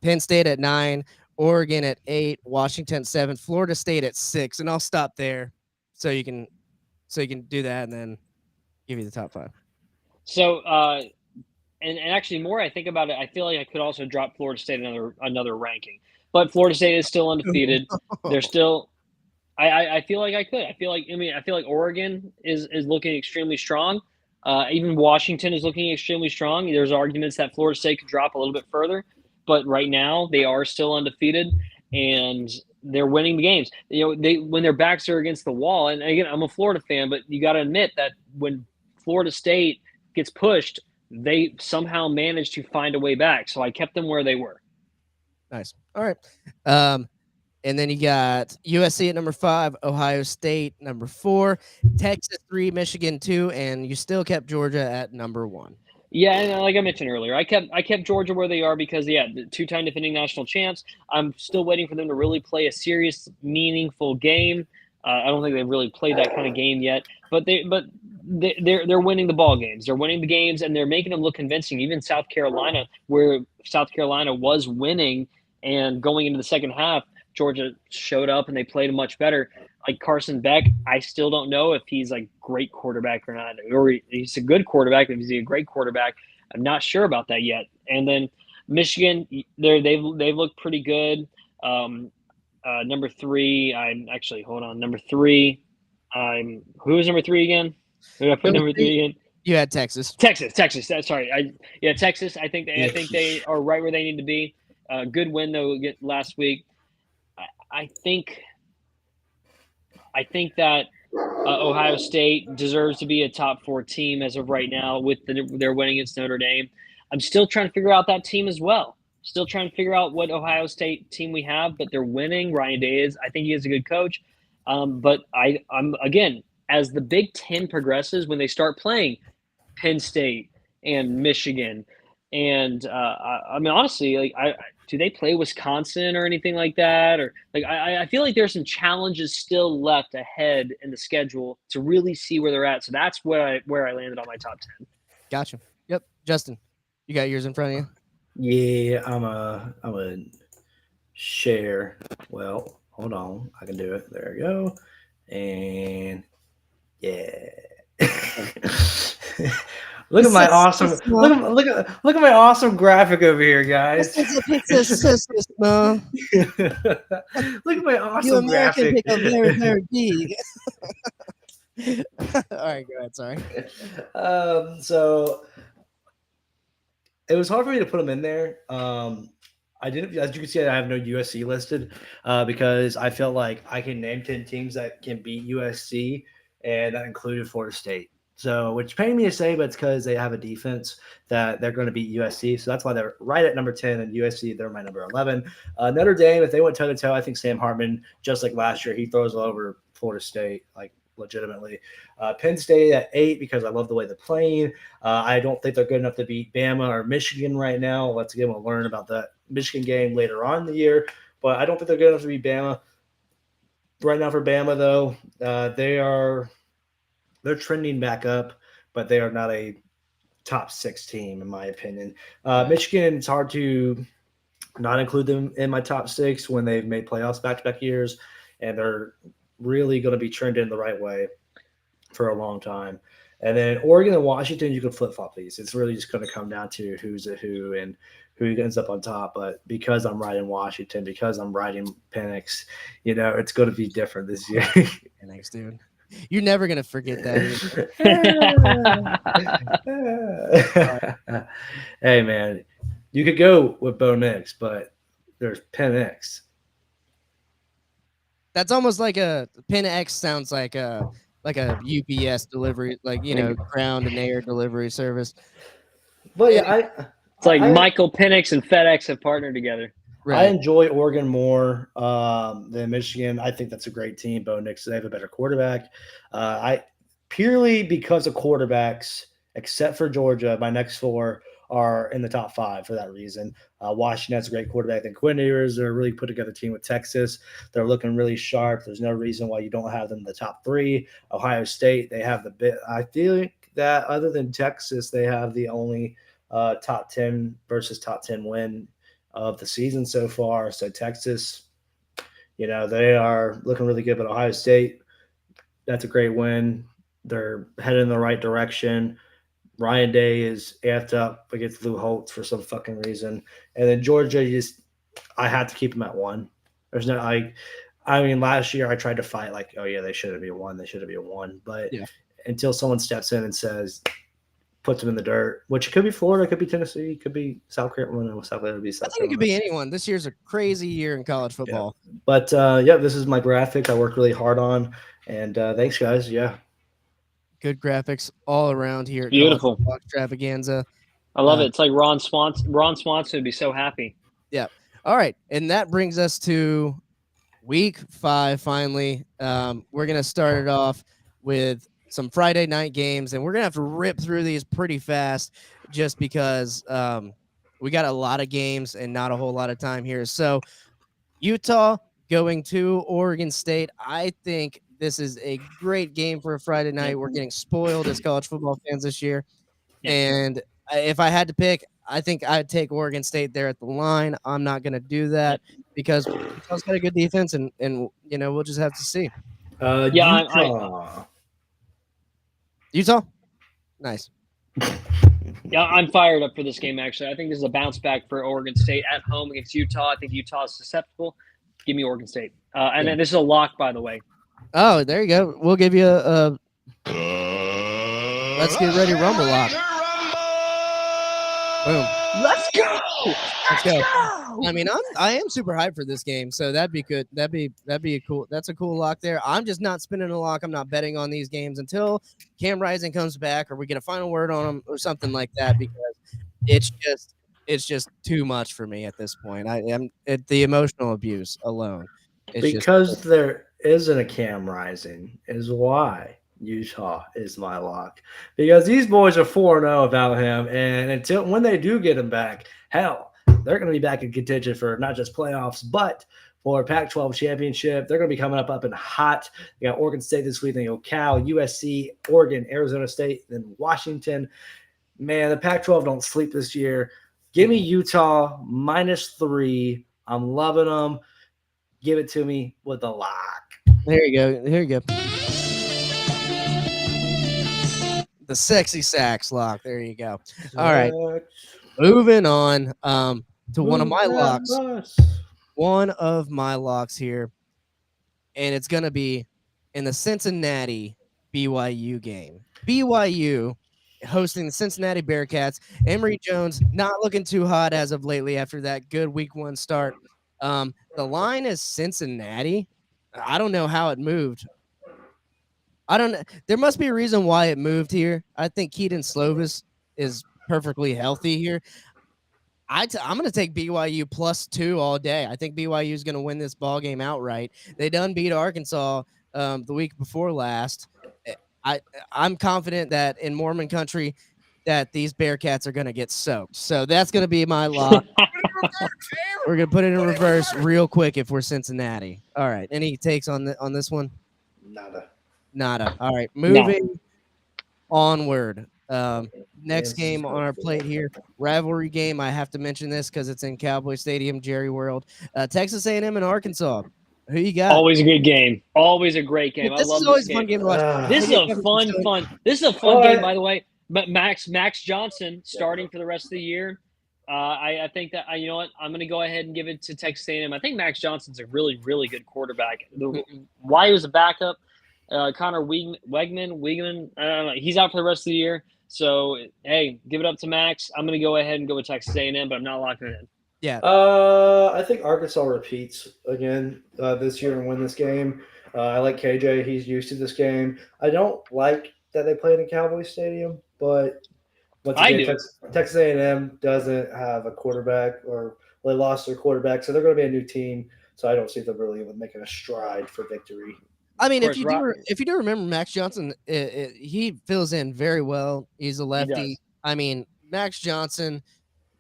Penn State at 9, Oregon at 8, Washington at 7, Florida State at 6, and I'll stop there so you can do that and then give you the top 5. So, and actually, more I think about it, I feel like I could also drop Florida State another ranking. But Florida State is still undefeated. They're still. I feel like I could. I feel like Oregon is looking extremely strong. Even Washington is looking extremely strong. There's arguments that Florida State could drop a little bit further. but right now they are still undefeated and they're winning the games. When their backs are against the wall, and again, I'm a Florida fan, but you got to admit that when Florida State gets pushed, they somehow manage to find a way back. So I kept them where they were. Nice. All right. And then you got USC at number 5, Ohio State number 4, Texas 3, Michigan 2, and you still kept Georgia at number 1. Yeah, and like I mentioned earlier, I kept Georgia where they are because the 2-time defending national champs. I'm still waiting for them to really play a serious, meaningful game. I don't think they've really played that kind of game yet, but they're winning the ball games. They're winning the games, and they're making them look convincing. Even South Carolina, where South Carolina was winning, and going into the second half, Georgia showed up and they played much better. Like Carson Beck, I still don't know if he's a great quarterback or not, or he's a good quarterback. If he's a great quarterback, I'm not sure about that yet. And then Michigan, they've looked pretty good. Number 3, Number 3, who was number 3 again? Who did I put number 3 again? You had Texas. Texas. Sorry, Texas. I think they are right where they need to be. Good win though last week. I think that Ohio State deserves to be a top 4 team as of right now with their win against Notre Dame. I'm still trying to figure out that team as well. Still trying to figure out what Ohio State team we have, but they're winning. Ryan Day I think he is a good coach. But I'm again, as the Big Ten progresses, when they start playing Penn State and Michigan, and I mean honestly, do they play Wisconsin or anything like that? Or I feel like there's some challenges still left ahead in the schedule to really see where they're at. So that's where I landed on my top 10. Gotcha. Yep. Justin, you got yours in front of you? Yeah, I'm a share. Well, hold on. I can do it. There we go. And yeah. Look at my awesome look at my awesome graphic over here, guys. Look at my awesome graphic. Pick up very, very big. All right, go ahead. Sorry. So it was hard for me to put them in there. I didn't, as you can see, I have no USC listed because I felt like I can name 10 teams that can beat USC, and that included Florida State. So, which pained me to say, but it's because they have a defense that they're going to beat USC. So that's why they're right at number 10, and USC, they're my number 11. Notre Dame, if they went toe-to-toe, I think Sam Hartman, just like last year, he throws over Florida State, legitimately. Penn State at 8 because I love the way they're playing. I don't think they're good enough to beat Bama or Michigan right now. Let's again, we'll learn about that Michigan game later on in the year. But I don't think they're good enough to beat Bama. Right now for Bama, though, they're trending back up, but they are not a top 6 team, in my opinion. Michigan, it's hard to not include them in my top 6 when they've made playoffs back-to-back years, and they're really going to be trending the right way for a long time. And then Oregon and Washington, you can flip-flop these. It's really just going to come down to who's a who and who ends up on top. But because I'm riding Washington, because I'm riding Penix, it's going to be different this year. Penix, dude. You're never going to forget that. Hey, man, you could go with Bo Nix, but there's Penix. That's almost like a Penix sounds like a UPS delivery, ground and air delivery service. But yeah, it's like Michael Penix and FedEx have partnered together. Right. I enjoy Oregon more than Michigan. I think that's a great team. Bo Nix, they have a better quarterback. I purely because of quarterbacks, except for Georgia, my next 4 are in the top 5 for that reason. Washington has a great quarterback. And Quinn Ewers, they're a really put together team with Texas. They're looking really sharp. There's no reason why you don't have them in the top 3. Ohio State, they have the bit. I think that other than Texas, they have the only top 10 versus top 10 win of the season so far. So Texas, they are looking really good. But Ohio State, that's a great win. They're heading in the right direction. Ryan Day is amped up against Lou Holtz for some fucking reason. And then Georgia, I had to keep them at 1. There's no last year I tried to fight they shouldn't be a 1. They shouldn't be a 1. But until someone steps in and says, puts them in the dirt, which could be Florida, could be Tennessee, could be South Carolina. South Carolina would be I South think it could Carolina. be anyone. This year's a crazy year in college football. But yeah, this is my graphic I worked really hard on. And thanks, guys. Yeah. Good graphics all around here at Beautiful. College Football Extravaganza. I love it. It's like Ron Swanson. Ron Swanson would be so happy. Yeah. All right. And that brings us to week 5 finally. We're going to start it off with some Friday night games, and we're going to have to rip through these pretty fast just because we got a lot of games and not a whole lot of time here. So Utah going to Oregon State. I think this is a great game for a Friday night. We're getting spoiled as college football fans this year. And if I had to pick, I think I'd take Oregon State there at the line. I'm not going to do that because Utah's got a good defense, and you know, we'll just have to see. Utah? Nice. Yeah, I'm fired up for this game, actually. I think this is a bounce back for Oregon State at home against Utah. I think Utah is susceptible. Give me Oregon State. And then this is a lock, by the way. Oh, there you go. We'll give you a let's get ready rumble lock. Boom. Let's go. Let's go. I mean, I am super hyped for this game, so that'd be good. That'd be a cool. That's a cool lock there. I'm just not spinning a lock. I'm not betting on these games until Cam Rising comes back or we get a final word on him or something like that, because it's just too much for me at this point. I am the emotional abuse alone. There isn't a Cam Rising is why Utah is my lock, because these boys are 4-0 without him, and until when they do get him back, hell, they're going to be back in contention for not just playoffs, but for Pac-12 championship. They're going to be coming up and hot. They got Oregon State this week, then go Cal, USC, Oregon, Arizona State, then Washington. Man, the Pac-12 don't sleep this year. Give me Utah -3. I'm loving them. Give it to me with a lock. There you go. Here you go. The sexy sax lock. There you go. All right. Moving on to one of my locks. One of my locks here. And it's going to be in the Cincinnati BYU game. BYU hosting the Cincinnati Bearcats. Emory Jones not looking too hot as of lately after that good week 1 start. The line is Cincinnati. I don't know how it moved. I don't know. There must be a reason why it moved here. I think Keaton Slovis is perfectly healthy here. I'm going to take BYU +2 all day. I think BYU is going to win this ball game outright. They done beat Arkansas the week before last. I'm confident that in Mormon country that these Bearcats are going to get soaked. So that's going to be my lock. We're going to put it in reverse real quick if we're Cincinnati. All right. Any takes on this one? Nada. All right. Moving onward. Next game on our plate here, rivalry game. I have to mention this because it's in Cowboy Stadium, Jerry World. Texas A&M and Arkansas. Who you got? Always a good game. Always a great game. This I love is always this a fun game to watch. This is a fun. This is a fun game, by the way. But Max Johnson starting for the rest of the year. I think that you know what, I'm going to go ahead and give it to Texas A&M. I think Max Johnson's a really, really good quarterback. Why he was a backup, Connor Weigman, I don't know. He's out for the rest of the year. So hey, give it up to Max. I'm going to go ahead and go with Texas A&M, but I'm not locking it in. Yeah. I think Arkansas repeats again this year and win this game. I like KJ. He's used to this game. I don't like that they played in Cowboy Stadium, but once again, Texas A&M doesn't have a quarterback, or they lost their quarterback, so they're going to be a new team. So I don't see them really making a stride for victory. I mean, if you do remember, Max Johnson, he fills in very well. He's a lefty. I mean, Max Johnson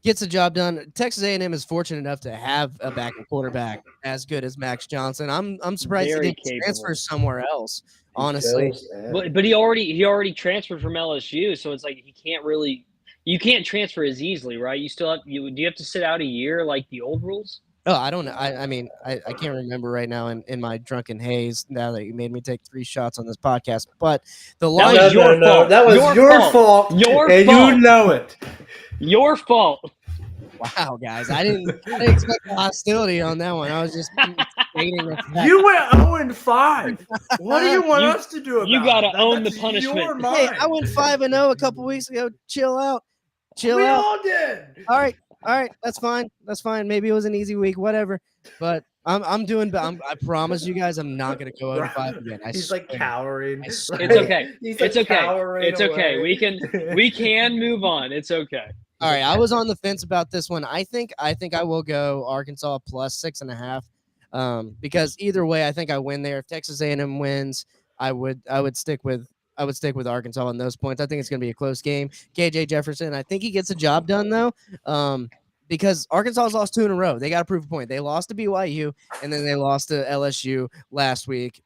gets the job done. Texas A&M is fortunate enough to have a backup quarterback as good as Max Johnson. I'm surprised he didn't transfer somewhere else. Honestly, but he already transferred from LSU, so it's like you can't transfer as easily, right? Do you have to sit out a year like the old rules? Oh, I don't know. I mean, I can't remember right now in my drunken haze now that you made me take 3 shots on this podcast. But the line that was your fault. Your and fault. You know it. Your fault. Wow, guys, I didn't expect hostility on that one. I was just stating the fact. You went 0-5. What do you want You- us to do about you gotta it? own the That's punishment. your Hey, mind. I went 5-0 a couple weeks ago. Chill out. Chill We out. all did. All right, that's fine. That's fine. Maybe it was an easy week, whatever. But I'm doing. I promise you guys, I'm not gonna go 0-5 again. He's like swear. cowering. I swear. It's okay. He's It's like okay. cowering It's okay. away. We can move on. It's okay. All right, I was on the fence about this one. I think I will go Arkansas plus 6.5. Because either way, I think I win there. If Texas A&M wins, I would stick with Arkansas on those points. I think it's going to be a close game. KJ Jefferson, I think he gets the job done though. Because Arkansas's lost 2 in a row. They got to prove a point. They lost to BYU and then they lost to LSU last week.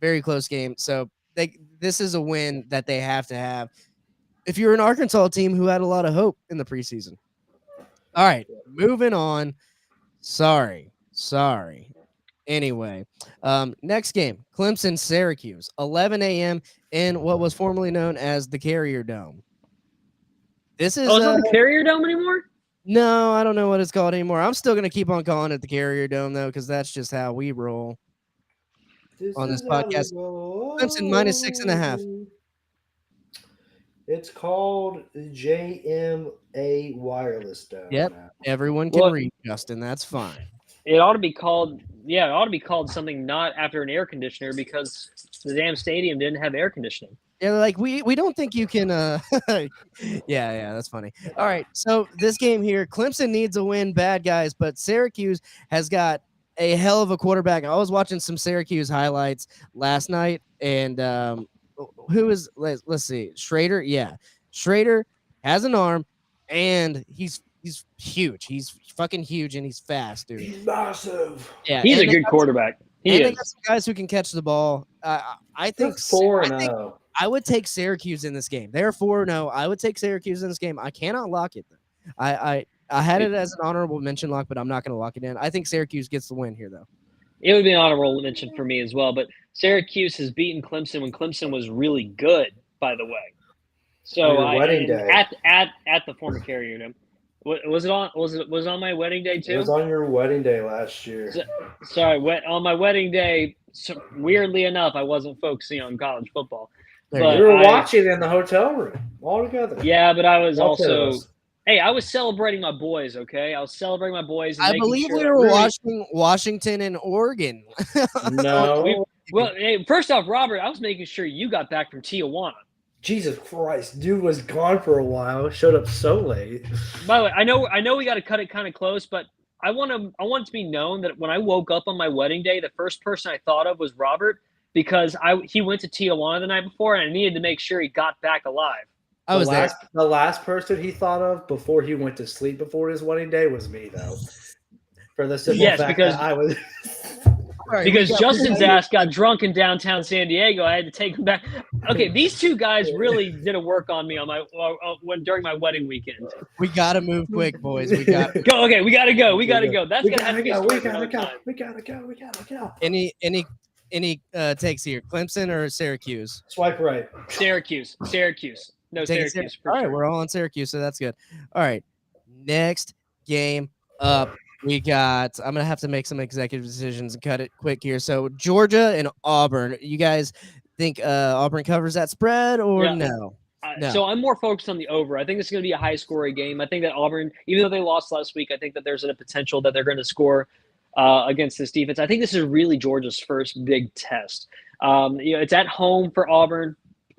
Very close game. So this is a win that they have to have. If you're an Arkansas team who had a lot of hope in the preseason. All right, moving on. Sorry. Anyway, next game, Clemson, Syracuse, 11 a.m. in what was formerly known as the Carrier Dome. This is Oh, it's not the Carrier Dome anymore? no, I don't know what it's called anymore. I'm still gonna keep on calling it the Carrier Dome though, because that's just how we roll on this podcast. Clemson minus 6.5. It's called JMA Wireless Dome. Yep. now. Everyone can Well- read, Justin. That's fine. It ought to be called something not after an air conditioner because the damn stadium didn't have air conditioning. Yeah, like we don't think you can yeah, that's funny. All right. So this game here, Clemson needs a win, bad guys, but Syracuse has got a hell of a quarterback. I was watching some Syracuse highlights last night and let's see. Schrader, yeah. Schrader has an arm and he's huge. He's fucking huge and he's fast, dude. He's massive. Yeah. He's and a they good got- quarterback. He And they is. got some guys who can catch the ball. I think They're I think 4-0. I would take Syracuse in this game. They're 4-0. I would take Syracuse in this game. I cannot lock it though. I had it as an honorable mention lock, but I'm not going to lock it in. I think Syracuse gets the win here though. It would be an honorable mention for me as well. But Syracuse has beaten Clemson when Clemson was really good, by the way. So On your wedding day. at the former Carrier Dome. Was it on my wedding day It too? was on your wedding day last year. Sorry, on my wedding day. So weirdly enough, I wasn't focusing on college football. There But We were I- watching in the hotel room all together. Yeah, but I was All 10 of also. us. Hey, I was celebrating my boys. Okay, I was celebrating my boys. And I making believe sure we that were watching Washington and Oregon. No. Well, hey, first off, Robert, I was making sure you got back from Tijuana. Jesus Christ. Dude was gone for a while. Showed up so late. By the way, I know we got to cut it kind of close, but I want it to be known that when I woke up on my wedding day, the first person I thought of was Robert because he went to Tijuana the night before, and I needed to make sure he got back alive. I was there. The last person he thought of before he went to sleep before his wedding day was me, though. For the simple Yes, fact because- that I was. All right, Because we got- Justin's ass got drunk in downtown San Diego. I had to take him back. Okay, these two guys really did a work on me on my during my wedding weekend. we gotta move quick, boys. We got Go. Okay, we gotta go. We gotta go. That's We gonna have to gotta be a go. story We for gotta another go. time. We gotta go. We gotta go. any takes here, Clemson or Syracuse? Swipe right. Syracuse. No, Taking Syracuse Syracuse. for All right, sure. we're all on Syracuse, so that's good. All right, next game up. We got. I'm gonna have to make some executive decisions and cut it quick here. So Georgia and Auburn. You guys think Auburn covers that spread or Yeah. no? No. So I'm more focused on the over. I think this is going to be a high-scoring game. I think that Auburn, even though they lost last week, I think that there's a potential that they're going to score against this defense. I think this is really Georgia's first big test. It's at home for Auburn.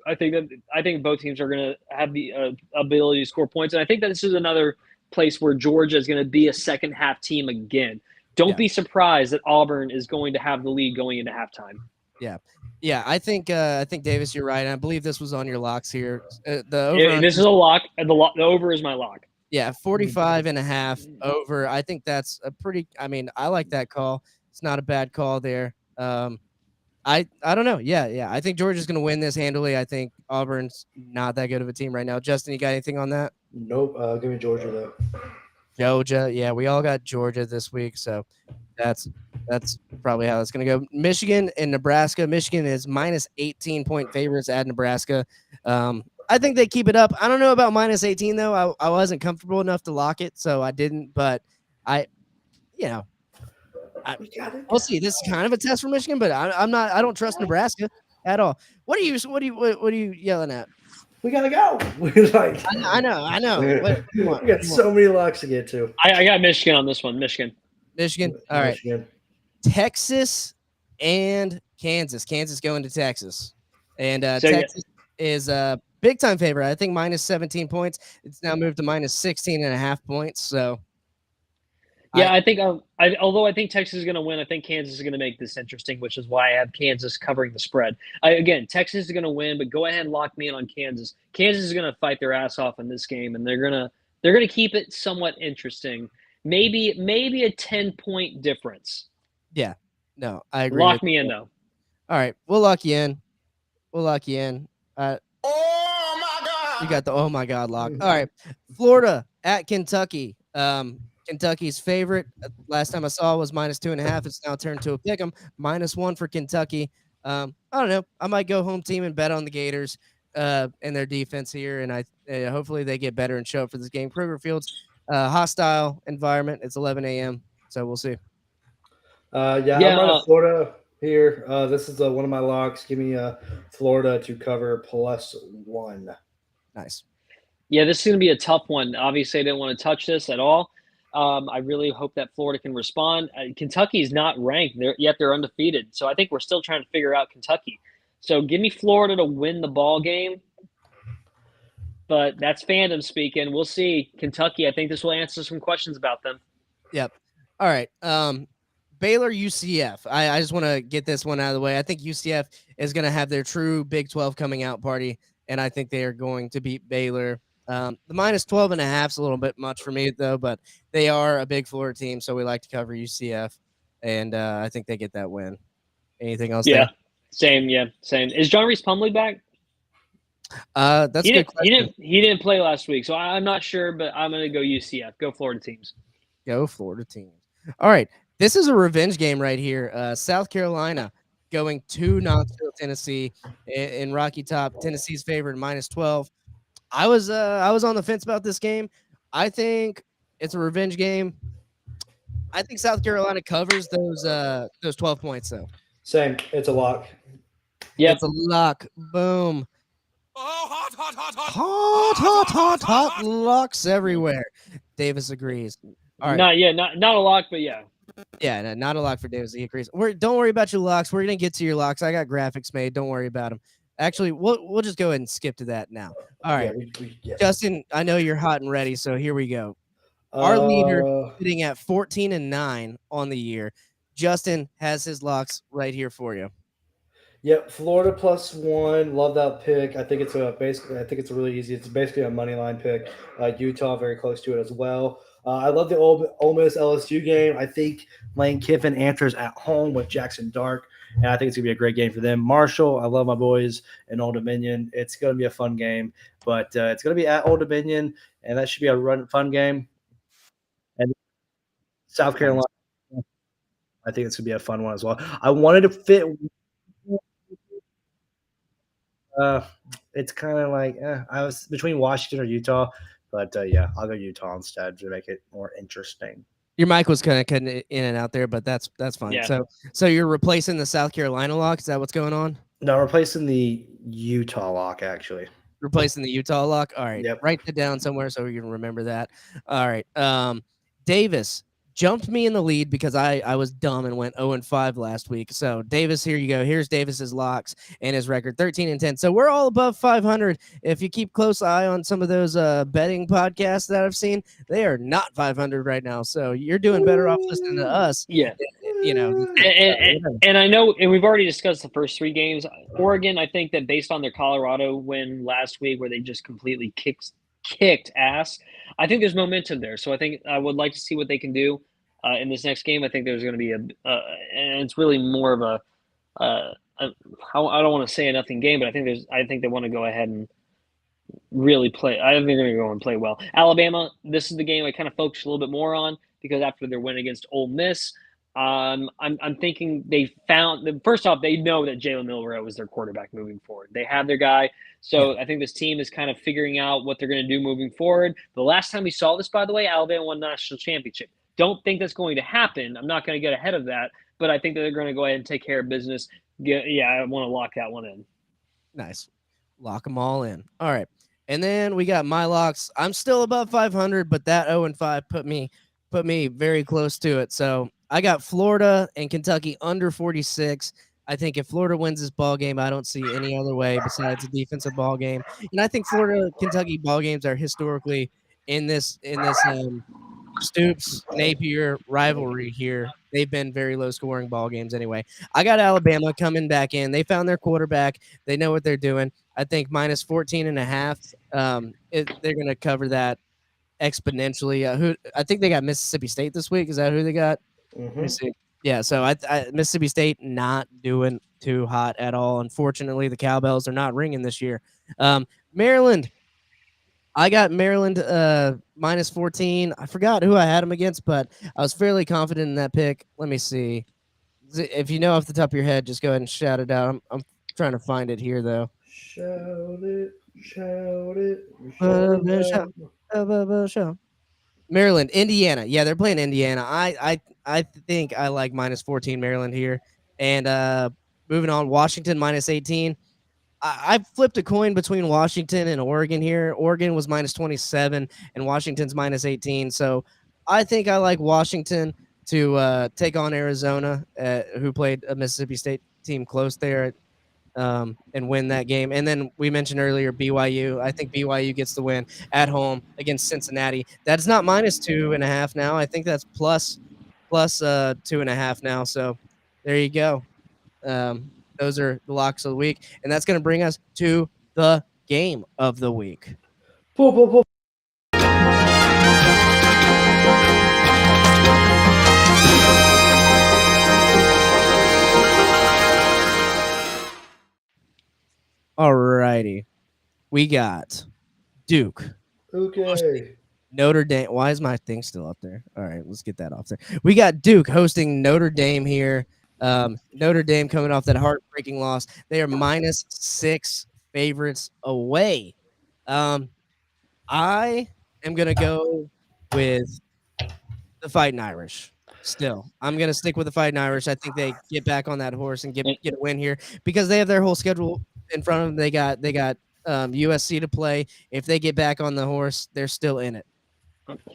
I think both teams are going to have the ability to score points, and I think that this is another place where Georgia is going to be a second-half team again. Don't be surprised that Auburn is going to have the lead going into halftime. Yeah, I think Davis, you're right. And I believe this was on your locks here. The over This is a lock. The over is my lock. Yeah, 45.5 over. I think that's a pretty. I mean, I like that call. It's not a bad call there. I don't know. Yeah. I think Georgia's going to win this handily. I think Auburn's not that good of a team right now. Justin, you got anything on that? Nope. Give me Georgia though. Georgia. Yeah, we all got Georgia this week, so that's probably how it's going to go. Michigan and Nebraska. Michigan is minus 18-point favorites at Nebraska. I think they keep it up. I don't know about minus 18 though. I wasn't comfortable enough to lock it, so I didn't. But I, you know, we'll see. This is kind of a test for Michigan, but I'm not. I don't trust Nebraska at all. What are you yelling at? We gotta go. We're like, I know. What do you want? we got so many locks to get to. I got Michigan on this one. Michigan. All right. Michigan. Texas and Kansas. Kansas going to Texas, and So, Texas is a big time favorite. I think minus 17 points. It's now moved to minus 16.5 points. So. Yeah, I think although I think Texas is going to win, I think Kansas is going to make this interesting, which is why I have Kansas covering the spread. Again, Texas is going to win, but go ahead and lock me in on Kansas. Kansas is going to fight their ass off in this game, and they're going to keep it somewhat interesting. Maybe a 10-point difference. Yeah, no, I agree. Lock me in though. All right, we'll lock you in. Oh my God! You got the oh my God lock. All right, Florida at Kentucky. Kentucky's favorite last time I saw was minus 2.5. It's now turned to a pick 'em, -1 for Kentucky. I don't know. I might go home team and bet on the Gators and their defense here, and hopefully they get better and show up for this game. Kroger Field's hostile environment. It's 11 a.m., so we'll see. I'm running Florida here. This is one of my locks. Give me Florida to cover +1. Nice. Yeah, this is going to be a tough one. Obviously, I didn't want to touch this at all. I really hope that Florida can respond. Kentucky is not ranked, yet they're undefeated. So I think we're still trying to figure out Kentucky. So give me Florida to win the ball game. But that's fandom speaking. We'll see. Kentucky, I think this will answer some questions about them. Yep. All right. Baylor UCF. I just want to get this one out of the way. I think UCF is going to have their true Big 12 coming out party, and I think they are going to beat Baylor. The minus 12.5 is a little bit much for me, though, but they are a big Florida team, so we like to cover UCF, and I think they get that win. Anything else? Yeah, there? Same. Is John Reese Plumlee back? That's a good question. He didn't play last week, so I'm not sure, but I'm going to go UCF. Go Florida teams. Go Florida teams. All right, this is a revenge game right here. South Carolina going to Knoxville, Tennessee, in Rocky Top. Tennessee's favorite minus 12. I was on the fence about this game. I think it's a revenge game. I think South Carolina covers those 12 points though. Same. It's a lock. Yeah, it's a lock. Boom. Oh, Hot locks everywhere. Davis agrees. All right. Not a lock, but yeah. Yeah, no, not a lock for Davis. He agrees. Don't worry about your locks. We're gonna get to your locks. I got graphics made. Don't worry about them. Actually, we'll just go ahead and skip to that now. All right, yes. Justin, I know you're hot and ready, so here we go. Our leader sitting at 14-9 on the year. Justin has his locks right here for you. Yep, Florida +1. Love that pick. I think it's really easy. It's basically a money line pick. Utah very close to it as well. I love the Ole Miss LSU game. I think Lane Kiffin answers at home with Jackson Dart, and I think it's going to be a great game for them. Marshall, I love my boys in Old Dominion. It's going to be a fun game, but it's going to be at Old Dominion, and that should be a fun game. And South Carolina, I think it's going to be a fun one as well. I wanted to fit it's kind of like I was between Washington or Utah, but I'll go Utah instead to make it more interesting. Your mic was kind of cutting in and out there, but that's fine. Yeah. So you're replacing the South Carolina lock? Is that what's going on? No, replacing the Utah lock actually. Replacing the Utah lock. All right. Yep. Write it down somewhere so you can remember that. All right. Davis jumped me in the lead because I was dumb and went 0-5 last week. So Davis, here you go. Here's Davis's locks and his record 13-10. So we're all above 500. If you keep close eye on some of those betting podcasts that I've seen, they are not 500 right now. So you're doing better off listening to us. Yeah. You know, and I know, and we've already discussed the first 3 games. Oregon, I think that based on their Colorado win last week, where they just completely kicked ass, I think there's momentum there. So I think I would like to see what they can do in this next game. I think there's going to be and it's really more of I don't want to say a nothing game, but I think they want to go ahead and really play. I think they're going to go and play well. Alabama, this is the game I kind of focused a little bit more on because after their win against Ole Miss, I'm thinking they found first off, they know that Jalen Milroe is their quarterback moving forward. They have their guy. So I think this team is kind of figuring out what they're going to do moving forward. The last time we saw this, by the way, Alabama won the national championship. Don't think that's going to happen. I'm not going to get ahead of that, but I think that they're going to go ahead and take care of business. I want to lock that one in. Nice. Lock them all in. All right. And then we got my locks. I'm still above 500, but that 0-5 put me very close to it. So I got Florida and Kentucky under 46. I think if Florida wins this ball game, I don't see any other way besides a defensive ball game. And I think Florida Kentucky ball games are historically in this Stoops Napier rivalry here. They've been very low scoring ball games anyway. I got Alabama coming back in. They found their quarterback. They know what they're doing. I think minus 14.5. They're going to cover that exponentially. I think they got Mississippi State this week. Is that who they got? Let me see. Yeah, so I Mississippi State not doing too hot at all. Unfortunately, the cowbells are not ringing this year. Maryland. I got Maryland minus 14. I forgot who I had them against, but I was fairly confident in that pick. Let me see. If you know off the top of your head, just go ahead and shout it out. I'm trying to find it here, though. Shout it, shout it. Shout. Maryland, Indiana. Yeah, they're playing Indiana. I think I like minus 14 Maryland here. And moving on, Washington minus 18. I flipped a coin between Washington and Oregon here. Oregon was minus 27 and Washington's minus 18. So I think I like Washington to take on Arizona, who played a Mississippi State team close there, and win that game. And then we mentioned earlier BYU. I think BYU gets the win at home against Cincinnati. That's not minus 2.5 now. I think that's plus 2.5 now. So there you go. Those are the locks of the week, and that's going to bring us to the game of the week. All righty. We got Duke. Okay. Notre Dame. Why is my thing still up there? All right, let's get that off there. We got Duke hosting Notre Dame here. Notre Dame coming off that heartbreaking loss. They are minus 6 favorites away. I am going to go with the Fighting Irish. Still, I'm going to stick with the Fighting Irish. I think they get back on that horse and get a win here because they have their whole schedule in front of them. They got USC to play. If they get back on the horse, they're still in it.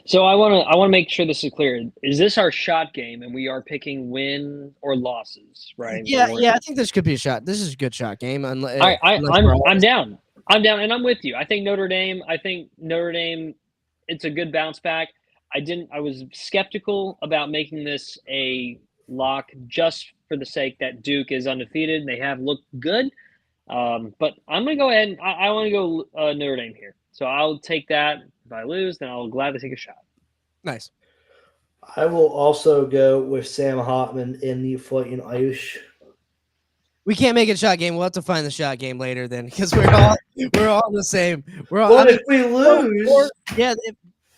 So I want to make sure this is clear. Is this our shot game, and we are picking win or losses, right? Yeah. I think this could be a shot. This is a good shot game. I'm down. I'm down, and I'm with you. I think Notre Dame. It's a good bounce back. I was skeptical about making this a lock just for the sake that Duke is undefeated. They have looked good, but I'm going to go ahead and I want to go Notre Dame here. So I'll take that. If I lose, then I'll gladly take a shot. Nice. I will also go with Sam Hartman in the Fighting Irish. We can't make it a shot game. We'll have to find the shot game later then, because we're all the same. If we lose,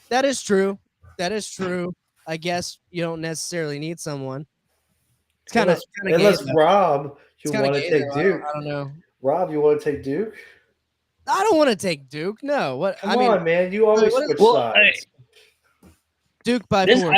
that is true. That is true. I guess you don't necessarily need someone. It's kind of unless Rob, you want to take Duke. I don't know. Rob, you want to take Duke? I don't want to take Duke. No. What? Come on, man. You always switch sides. Duke by 4.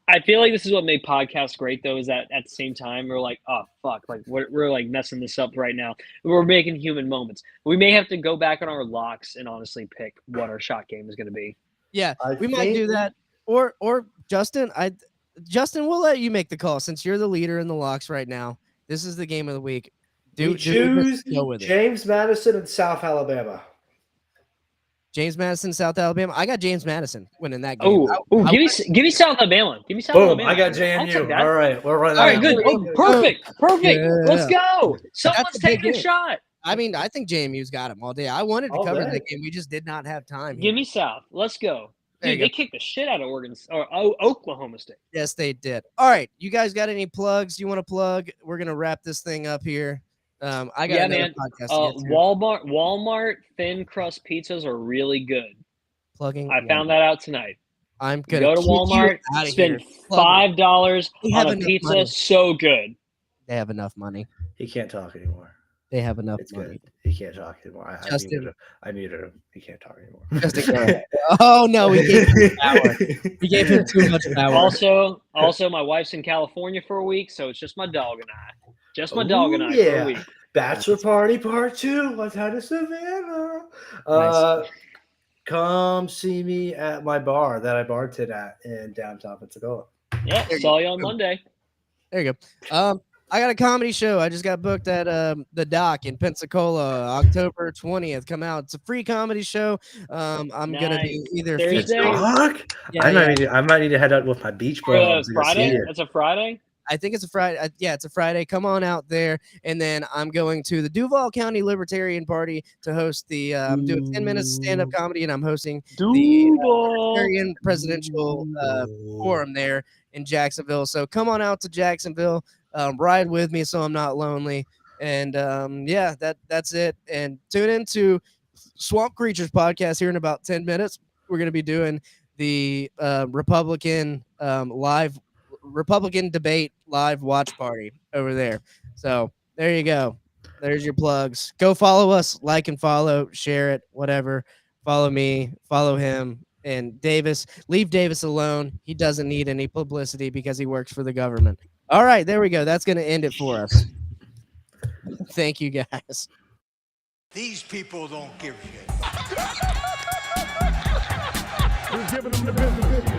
I feel like this is what made podcasts great, though, is that at the same time we're like, oh fuck, like we're like messing this up right now. We're making human moments. We may have to go back on our locks and honestly pick what our shot game is going to be. Yeah, we might do that. Or Justin, Justin, we'll let you make the call since you're the leader in the locks right now. This is the game of the week. Choose James Madison and South Alabama. James Madison, South Alabama. I got James Madison winning that game. Give me South Alabama. Give me South Boom, Alabama. I got JMU. All right, we're running. All right, good. Oh, perfect. Yeah. Let's go. Someone's taking a shot. I mean, I think JMU's got him all day. I wanted to cover that game. We just did not have time. Give me South. Let's go. Dude, they kicked the shit out of Oklahoma State. Yes, they did. All right, you guys got any plugs you want to plug? We're gonna wrap this thing up here. I got another podcast. Walmart thin crust pizzas are really good. Plugging. I found that out tonight. I'm gonna Go to kick you Walmart, outta spend here. Love it. $5 They have on a enough pizza. money. So good. They have enough money. He can't talk anymore. They have enough It's money. good. He can't talk anymore. I Justin. muted him. I muted him. He can't talk anymore. Just a oh no, we gave him power. We gave him too much power. Also, my wife's in California for a week, so it's just my dog and I. Just my dog and I for a week. Bachelor party part 2. Let's head to Savannah. Nice. Come see me at my bar that I bartended at in downtown Pensacola. Yeah, saw you on Monday. There you go. I got a comedy show. I just got booked at the Dock in Pensacola, October 20th. Come out. It's a free comedy show. I'm gonna be either Thursday? Dock? Yeah, I might need to head out with my beach bums. Friday? That's a Friday? I think it's a Friday. Yeah, it's a Friday. Come on out there. And then I'm going to the Duval County Libertarian Party to host the I'm doing 10 minutes stand-up comedy, and I'm hosting the Libertarian presidential forum there in Jacksonville. So come on out to Jacksonville. Ride with me so I'm not lonely. And yeah, that's it. And tune into Swamp Creatures podcast here in about 10 minutes. We're going to be doing the Republican debate live watch party over there. So there you go. There's your plugs. Go follow us, like and follow, share it, whatever. Follow me, follow him. And Davis, leave Davis alone. He doesn't need any publicity because he works for the government. All right, there we go. That's going to end it for us. Thank you, guys. These people don't give a shit. Who's giving them the business?